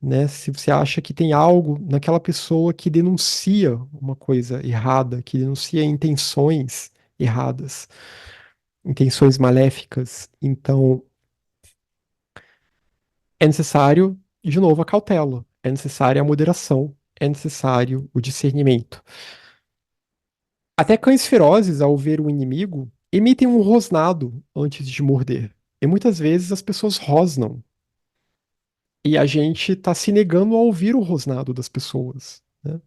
né? Se você acha que tem algo naquela pessoa que denuncia uma coisa errada, que denuncia intenções erradas, intenções maléficas, então é necessário, de novo, a cautela, é necessária a moderação, é necessário o discernimento. Até cães ferozes, ao ver o inimigo, emitem um rosnado antes de morder. E muitas vezes as pessoas rosnam. E a gente está se negando a ouvir o rosnado das pessoas, né?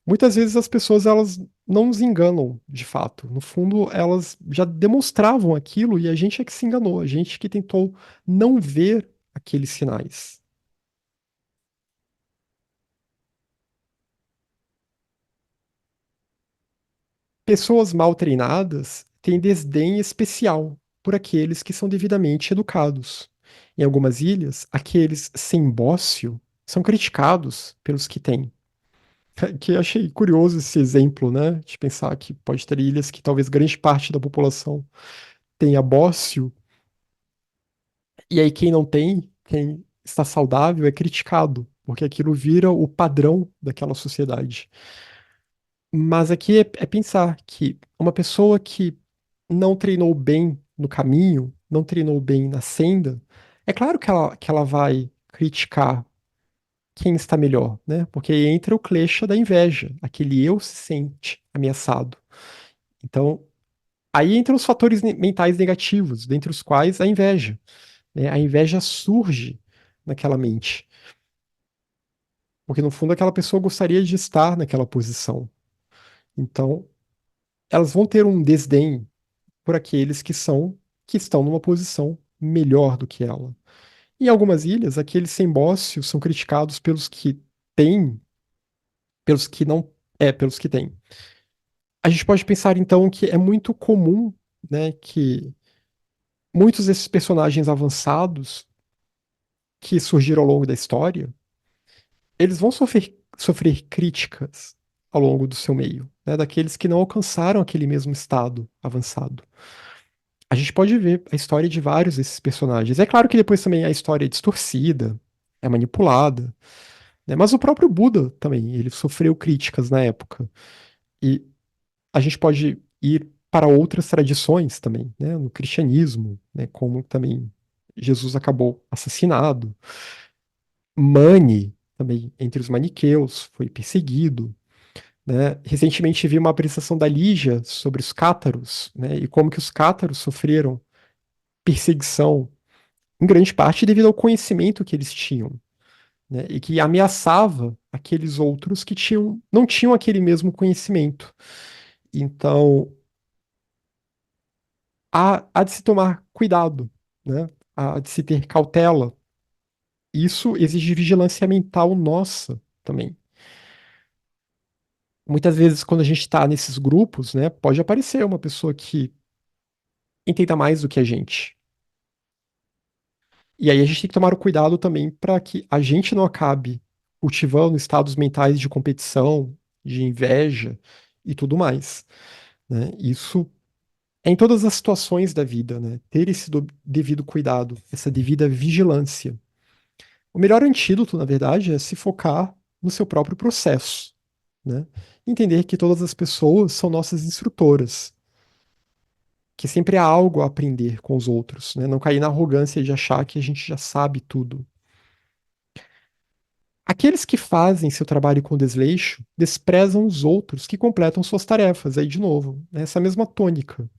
Muitas vezes as pessoas elas não nos enganam de fato. No fundo, elas já demonstravam aquilo e a gente é que se enganou, a gente que tentou não ver aqueles sinais. Pessoas mal treinadas têm desdém especial por aqueles que são devidamente educados. Em algumas ilhas, aqueles sem bócio são criticados pelos que têm. Que eu achei curioso esse exemplo, né? De pensar que pode ter ilhas que talvez grande parte da população tenha bócio, e aí quem não tem, quem está saudável, é criticado, porque aquilo vira o padrão daquela sociedade. Mas aqui é pensar que uma pessoa que não treinou bem no caminho, não treinou bem na senda, é claro que ela vai criticar quem está melhor, né? Porque aí entra o klesha da inveja, aquele eu se sente ameaçado. Então, aí entram os fatores mentais negativos, dentre os quais a inveja, né? A inveja surge naquela mente, porque no fundo aquela pessoa gostaria de estar naquela posição. Então, elas vão ter um desdém por aqueles que estão numa posição melhor do que ela. Em algumas ilhas, aqueles sem bócio são criticados pelos que têm, pelos que não, pelos que têm. A gente pode pensar então que é muito comum, né, que muitos desses personagens avançados que surgiram ao longo da história, eles vão sofrer críticas ao longo do seu meio, né, daqueles que não alcançaram aquele mesmo estado avançado. A gente pode ver a história de vários desses personagens. É claro que depois também a história é distorcida, é manipulada, né? Mas o próprio Buda também, ele sofreu críticas na época. E a gente pode ir para outras tradições também, né? No cristianismo, né? Como também Jesus acabou assassinado. Mani, também entre os maniqueus, foi perseguido, né? Recentemente vi uma apresentação da Lígia sobre os cátaros, né? E como que os cátaros sofreram perseguição, em grande parte devido ao conhecimento que eles tinham, né? E que ameaçava aqueles outros que não tinham aquele mesmo conhecimento. Então, há de se tomar cuidado, né? Há de se ter cautela. Isso exige vigilância mental nossa também. Muitas vezes, quando a gente está nesses grupos, né, pode aparecer uma pessoa que entenda mais do que a gente. E aí a gente tem que tomar o cuidado também para que a gente não acabe cultivando estados mentais de competição, de inveja e tudo mais, né? Isso é em todas as situações da vida, né? Ter esse devido cuidado, essa devida vigilância. O melhor antídoto, na verdade, é se focar no seu próprio processo, né? Entender que todas as pessoas são nossas instrutoras, que sempre há algo a aprender com os outros, né? Não cair na arrogância de achar que a gente já sabe tudo. Aqueles que fazem seu trabalho com desleixo desprezam os outros que completam suas tarefas. Aí, de novo, né? Essa mesma tônica.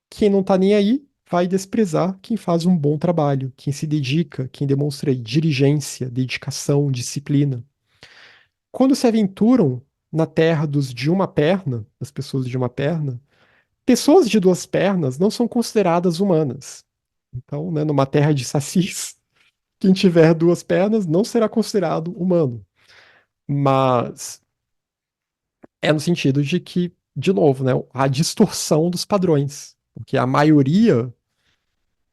Quem não tá nem aí vai desprezar quem faz um bom trabalho, quem se dedica, quem demonstra diligência, dedicação, disciplina. Quando se aventuram na terra dos de uma perna, das pessoas de uma perna, pessoas de duas pernas não são consideradas humanas. Então, né, numa terra de sacis, quem tiver duas pernas não será considerado humano. Mas é no sentido de que, de novo, né, a distorção dos padrões. Porque a maioria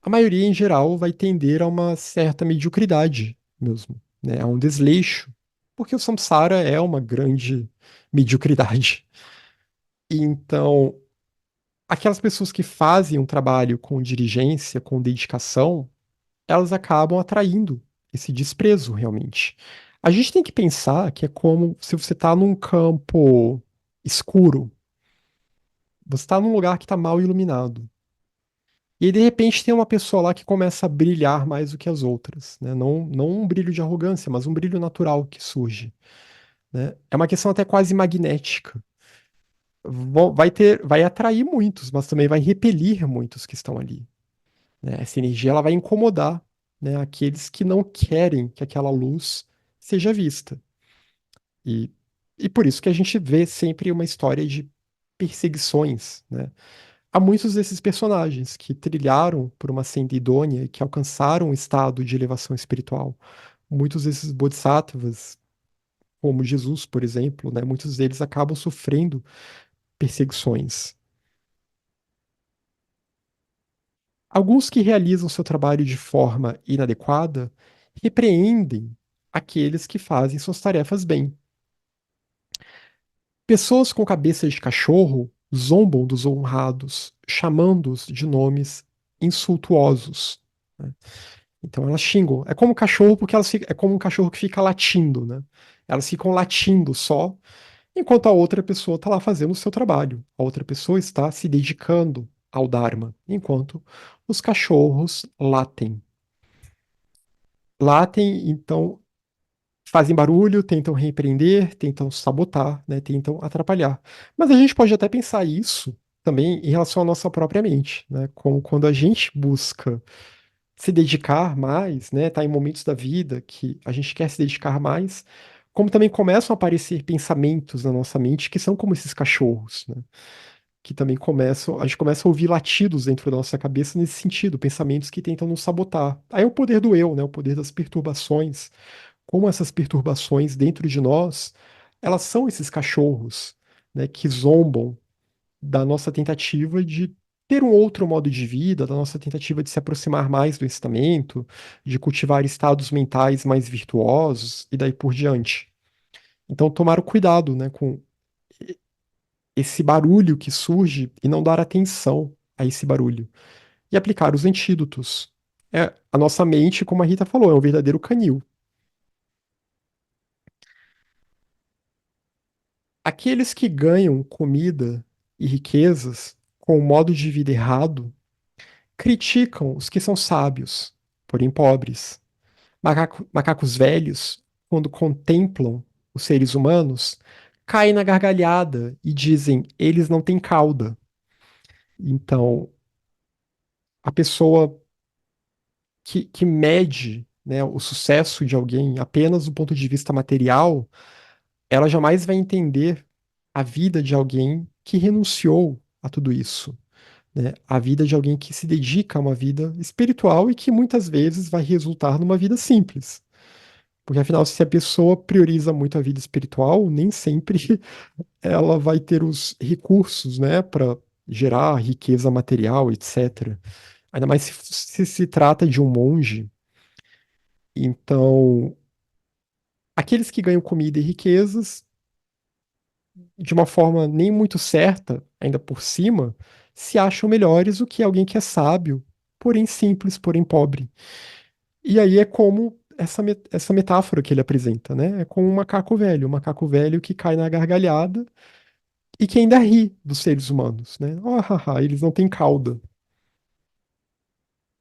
em geral vai tender a uma certa mediocridade mesmo, né, a um desleixo. Porque o samsara é uma grande mediocridade. Então, aquelas pessoas que fazem um trabalho com diligência, com dedicação, elas acabam atraindo esse desprezo realmente. A gente tem que pensar que é como se você está num campo escuro, você está num lugar que está mal iluminado. E aí, de repente, tem uma pessoa lá que começa a brilhar mais do que as outras, né? Não um brilho de arrogância, mas um brilho natural que surge, né? É uma questão até quase magnética. Vai atrair muitos, mas também vai repelir muitos que estão ali, né? Essa energia ela vai incomodar, né, aqueles que não querem que aquela luz seja vista. E, e por isso que a gente vê sempre uma história de perseguições, né? Há muitos desses personagens que trilharam por uma senda idônea e que alcançaram um estado de elevação espiritual. Muitos desses bodhisattvas, como Jesus, por exemplo, né, muitos deles acabam sofrendo perseguições. Alguns que realizam seu trabalho de forma inadequada repreendem aqueles que fazem suas tarefas bem. Pessoas com cabeça de cachorro zombam dos honrados, chamando-os de nomes insultuosos, né? Então elas xingam. É como cachorro, porque é como um cachorro que fica latindo, né? Elas ficam latindo só, enquanto a outra pessoa está lá fazendo o seu trabalho. A outra pessoa está se dedicando ao Dharma, enquanto os cachorros latem. Latem, então fazem barulho, tentam repreender, tentam sabotar, né? Tentam atrapalhar. Mas a gente pode até pensar isso também em relação à nossa própria mente, né? Como quando a gente busca se dedicar mais, né? Tá em momentos da vida que a gente quer se dedicar mais, como também começam a aparecer pensamentos na nossa mente que são como esses cachorros, né? Que também a gente começa a ouvir latidos dentro da nossa cabeça nesse sentido, pensamentos que tentam nos sabotar. Aí é o poder do eu, né? O poder das perturbações. Como essas perturbações dentro de nós, elas são esses cachorros, né? Que zombam da nossa tentativa de ter um outro modo de vida, da nossa tentativa de se aproximar mais do ensinamento, de cultivar estados mentais mais virtuosos e daí por diante. Então, tomar o cuidado, né, com esse barulho que surge e não dar atenção a esse barulho. E aplicar os antídotos. É, a nossa mente, como a Rita falou, é um verdadeiro canil. Aqueles que ganham comida e riquezas com o modo de vida errado criticam os que são sábios, porém pobres. Macacos velhos, quando contemplam os seres humanos, caem na gargalhada e dizem: eles não têm cauda. Então, a pessoa que mede, né, o sucesso de alguém apenas do ponto de vista material, ela jamais vai entender a vida de alguém que renunciou a tudo isso, né? A vida de alguém que se dedica a uma vida espiritual e que muitas vezes vai resultar numa vida simples. Porque afinal, se a pessoa prioriza muito a vida espiritual, nem sempre ela vai ter os recursos, né, para gerar riqueza material, etc. Ainda mais se trata de um monge. Então, aqueles que ganham comida e riquezas, de uma forma nem muito certa, ainda por cima, se acham melhores do que alguém que é sábio, porém simples, porém pobre. E aí é como essa metáfora que ele apresenta, né? É como um macaco velho que cai na gargalhada e que ainda ri dos seres humanos, né? Oh, haha, eles não têm cauda.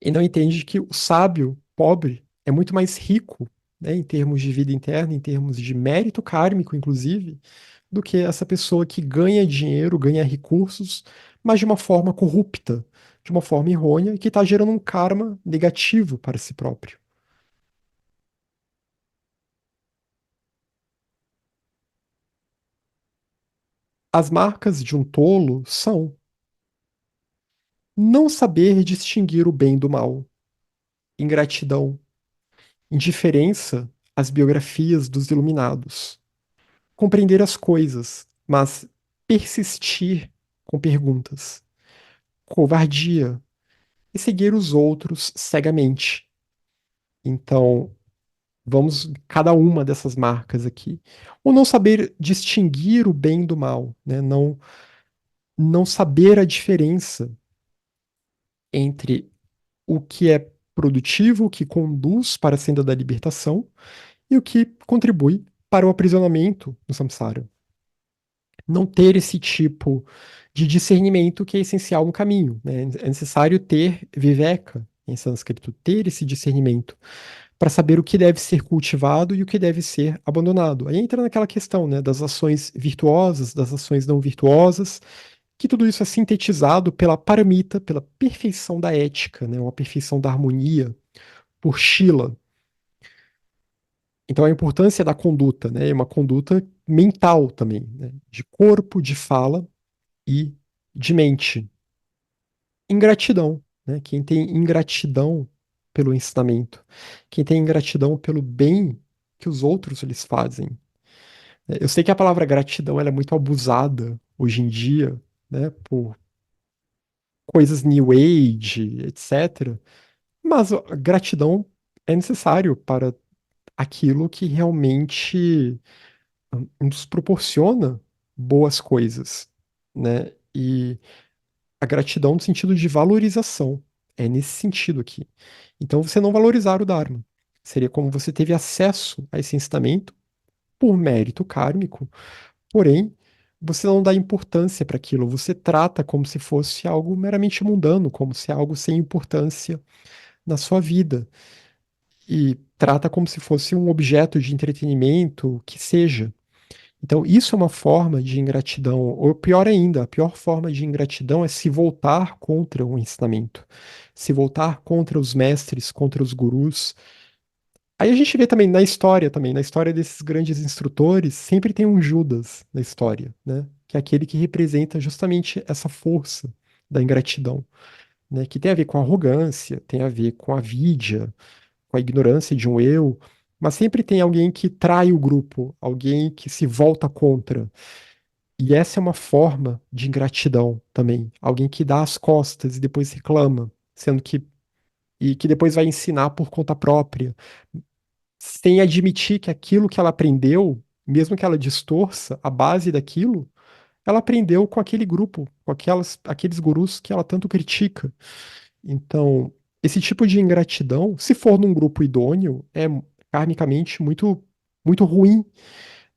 E não entende que o sábio, pobre, é muito mais rico, né, em termos de vida interna, em termos de mérito kármico, inclusive, do que essa pessoa que ganha dinheiro, ganha recursos, mas de uma forma corrupta, de uma forma errônea, e que está gerando um karma negativo para si próprio. As marcas de um tolo são não saber distinguir o bem do mal, ingratidão, indiferença às biografias dos iluminados, compreender as coisas, mas persistir com perguntas, covardia e seguir os outros cegamente. Então, vamos cada uma dessas marcas aqui. O não saber distinguir o bem do mal, né? Não saber a diferença entre o que é produtivo, o que conduz para a senda da libertação e o que contribui para o aprisionamento no samsara. Não ter esse tipo de discernimento que é essencial no caminho, né? É necessário ter viveka em sânscrito, ter esse discernimento para saber o que deve ser cultivado e o que deve ser abandonado. Aí entra naquela questão, né, das ações virtuosas, das ações não virtuosas, que tudo isso é sintetizado pela paramita, pela perfeição da ética, né, uma perfeição da harmonia, por Shila. Então a importância da conduta, né, é uma conduta mental também, né, de corpo, de fala e de mente. Ingratidão, né? Quem tem ingratidão pelo ensinamento, quem tem ingratidão pelo bem que os outros lhes fazem. Eu sei que a palavra gratidão ela é muito abusada hoje em dia, né, por coisas New Age, etc. Mas a gratidão é necessário para aquilo que realmente nos proporciona boas coisas, né? E a gratidão no sentido de valorização. É nesse sentido aqui. Então, você não valorizar o Dharma. Seria como você teve acesso a esse ensinamento por mérito kármico, porém, você não dá importância para aquilo. Você trata como se fosse algo meramente mundano, como se algo sem importância na sua vida. E trata como se fosse um objeto de entretenimento que seja. Então, isso é uma forma de ingratidão, ou pior ainda, a pior forma de ingratidão é se voltar contra o ensinamento, se voltar contra os mestres, contra os gurus. Aí a gente vê também, na história desses grandes instrutores, sempre tem um Judas na história, né? Que é aquele que representa justamente essa força da ingratidão, né? Que tem a ver com a arrogância, tem a ver com a avidia, com a ignorância de um eu, mas sempre tem alguém que trai o grupo, alguém que se volta contra. E essa é uma forma de ingratidão também. Alguém que dá as costas e depois reclama, sendo que e que depois vai ensinar por conta própria, sem admitir que aquilo que ela aprendeu, mesmo que ela distorça a base daquilo, ela aprendeu com aquele grupo, com aqueles gurus que ela tanto critica. Então, Esse tipo de ingratidão, se for num grupo idôneo, é karmicamente muito ruim,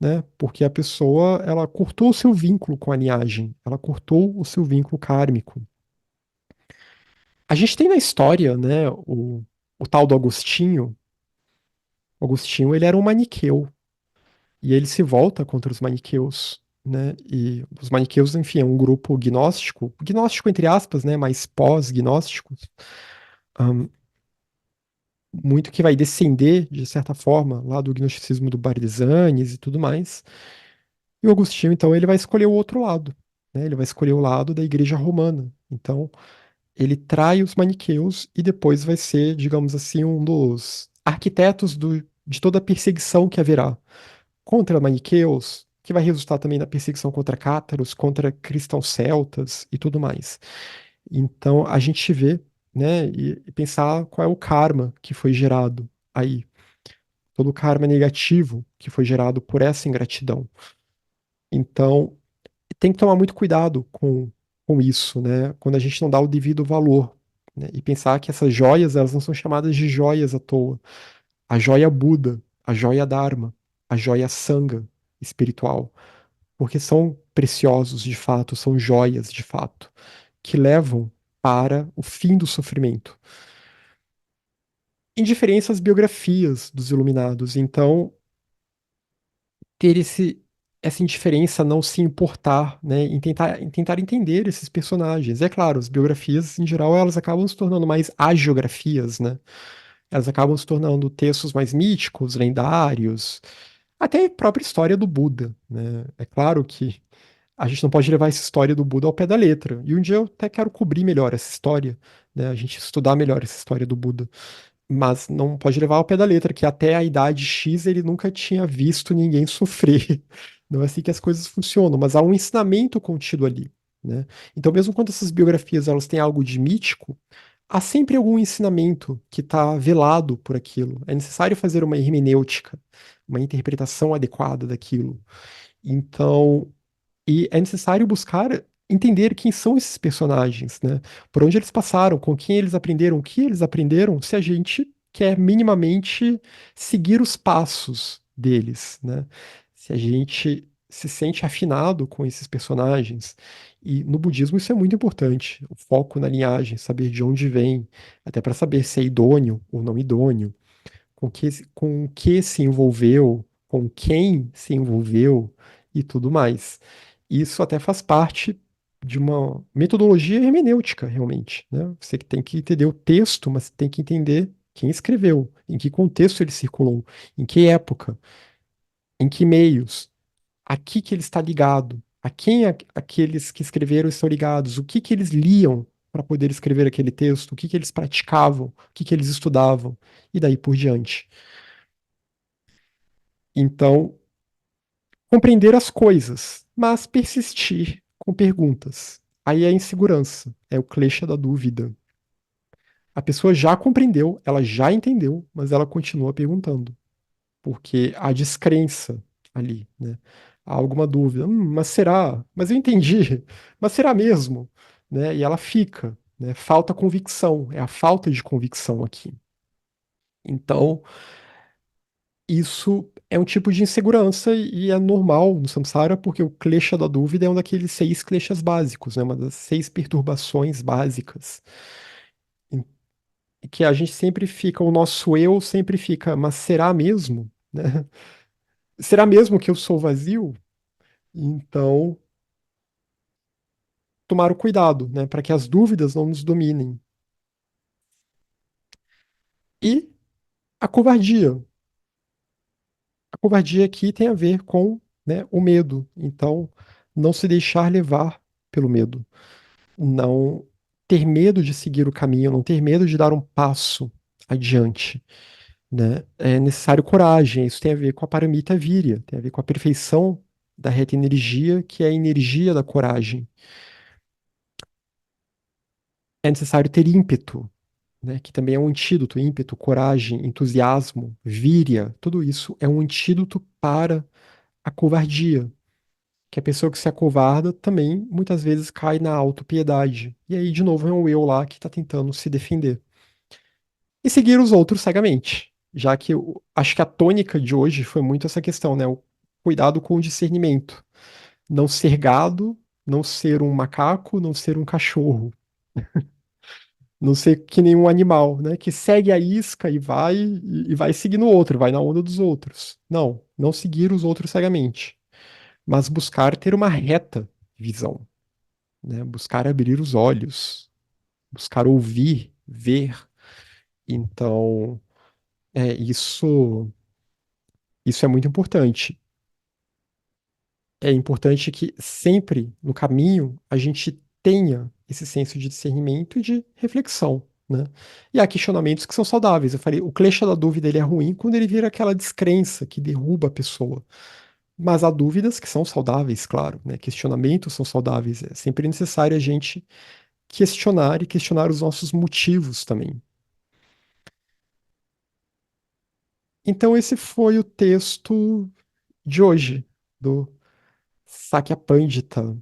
né? Porque a pessoa, ela cortou o seu vínculo com a linhagem, ela cortou o seu vínculo kármico. A gente tem na história, né, o tal do Agostinho. O Agostinho, ele era um maniqueu, e ele se volta contra os maniqueus, né? E os maniqueus, enfim, é um grupo gnóstico entre aspas, né, mas pós-gnóstico, ahn, muito que vai descender, de certa forma, lá do gnosticismo do Barisanes e tudo mais. E o Agostinho, então, ele vai escolher o outro lado, né? Ele vai escolher o lado da Igreja Romana. Então, ele trai os maniqueus e depois vai ser, digamos assim, um dos arquitetos de toda a perseguição que haverá contra maniqueus, que vai resultar também na perseguição contra cátaros, contra cristãos celtas e tudo mais. Então, a gente vê, né, e pensar qual é o karma que foi gerado aí, todo o karma negativo que foi gerado por essa ingratidão. Então, tem que tomar muito cuidado com isso, né? Quando a gente não dá o devido valor, né? E pensar que essas joias, elas não são chamadas de joias à toa. A joia Buda, a joia Dharma, a joia Sangha espiritual, porque são preciosos de fato, são joias de fato, que levam para o fim do sofrimento. Indiferença às biografias dos iluminados, então ter essa indiferença, não se importar, né, em tentar entender esses personagens. É claro, as biografias, em geral, elas acabam se tornando mais agiografias, né? Elas acabam se tornando textos mais míticos, lendários, até a própria história do Buda, né? É claro que a gente não pode levar essa história do Buda ao pé da letra. E um dia eu até quero cobrir melhor essa história, né? A gente estudar melhor essa história do Buda. Mas não pode levar ao pé da letra, que até a idade X ele nunca tinha visto ninguém sofrer. Não é assim que as coisas funcionam, mas há um ensinamento contido ali, né? Então, mesmo quando essas biografias elas têm algo de mítico, há sempre algum ensinamento que está velado por aquilo. É necessário fazer uma hermenêutica, uma interpretação adequada daquilo. Então, e é necessário buscar entender quem são esses personagens, né? Por onde eles passaram, com quem eles aprenderam, o que eles aprenderam, se a gente quer minimamente seguir os passos deles, né? Se a gente se sente afinado com esses personagens. E no budismo isso é muito importante, o foco na linhagem, saber de onde vem, até para saber se é idôneo ou não idôneo, com que se envolveu, com quem se envolveu e tudo mais. Isso até faz parte de uma metodologia hermenêutica, realmente, né? Você que tem que entender o texto, mas tem que entender quem escreveu, em que contexto ele circulou, em que época, em que meios, a que ele está ligado, a quem aqueles que escreveram estão ligados, o que eles liam para poder escrever aquele texto, o que eles praticavam, o que eles estudavam, e daí por diante. Então, compreender as coisas, mas persistir com perguntas. Aí é a insegurança, é o klesha da dúvida. A pessoa já compreendeu, ela já entendeu, mas ela continua perguntando, porque há descrença ali, né? Há alguma dúvida. Mas será? Mas eu entendi. Mas será mesmo? Né? E ela fica, né? Falta convicção, é a falta de convicção aqui. Então, isso é um tipo de insegurança e é normal no samsara, porque o klesha da dúvida é um daqueles 6 kleshas básicos, né? Uma das 6 perturbações básicas. Em que a gente sempre fica, o nosso eu sempre fica, mas será mesmo? Né? Será mesmo que eu sou vazio? Então, tomar o cuidado, né? Para que as dúvidas não nos dominem. E a covardia. A covardia aqui tem a ver com, né, o medo. Então, não se deixar levar pelo medo. Não ter medo de seguir o caminho, não ter medo de dar um passo adiante, né? É necessário coragem. Isso tem a ver com a paramita virya, tem a ver com a perfeição da reta energia, que é a energia da coragem. É necessário ter ímpeto, né? Que também é um antídoto. Ímpeto, coragem, entusiasmo, virya, tudo isso é um antídoto para a covardia. Que a pessoa que se acovarda também muitas vezes cai na autopiedade. E aí, de novo, é um eu lá que está tentando se defender. e seguir os outros cegamente. Já que eu acho que a tônica de hoje foi muito essa questão, né? O cuidado com o discernimento. Não ser gado, não ser um macaco, não ser um cachorro. Não ser que nenhum animal, né? Que segue a isca e vai seguindo o outro, vai na onda dos outros. Não, não seguir os outros cegamente, mas buscar ter uma reta visão, né? Buscar abrir os olhos, buscar ouvir, ver. Então, isso é muito importante. É importante que sempre no caminho a gente tenha esse senso de discernimento e de reflexão, né? E há questionamentos que são saudáveis. Eu falei, o klesha da dúvida ele é ruim quando ele vira aquela descrença que derruba a pessoa. Mas há dúvidas que são saudáveis, claro, né? Questionamentos são saudáveis. É sempre necessário a gente questionar e questionar os nossos motivos também. Então esse foi o texto de hoje do Sakya Pandita.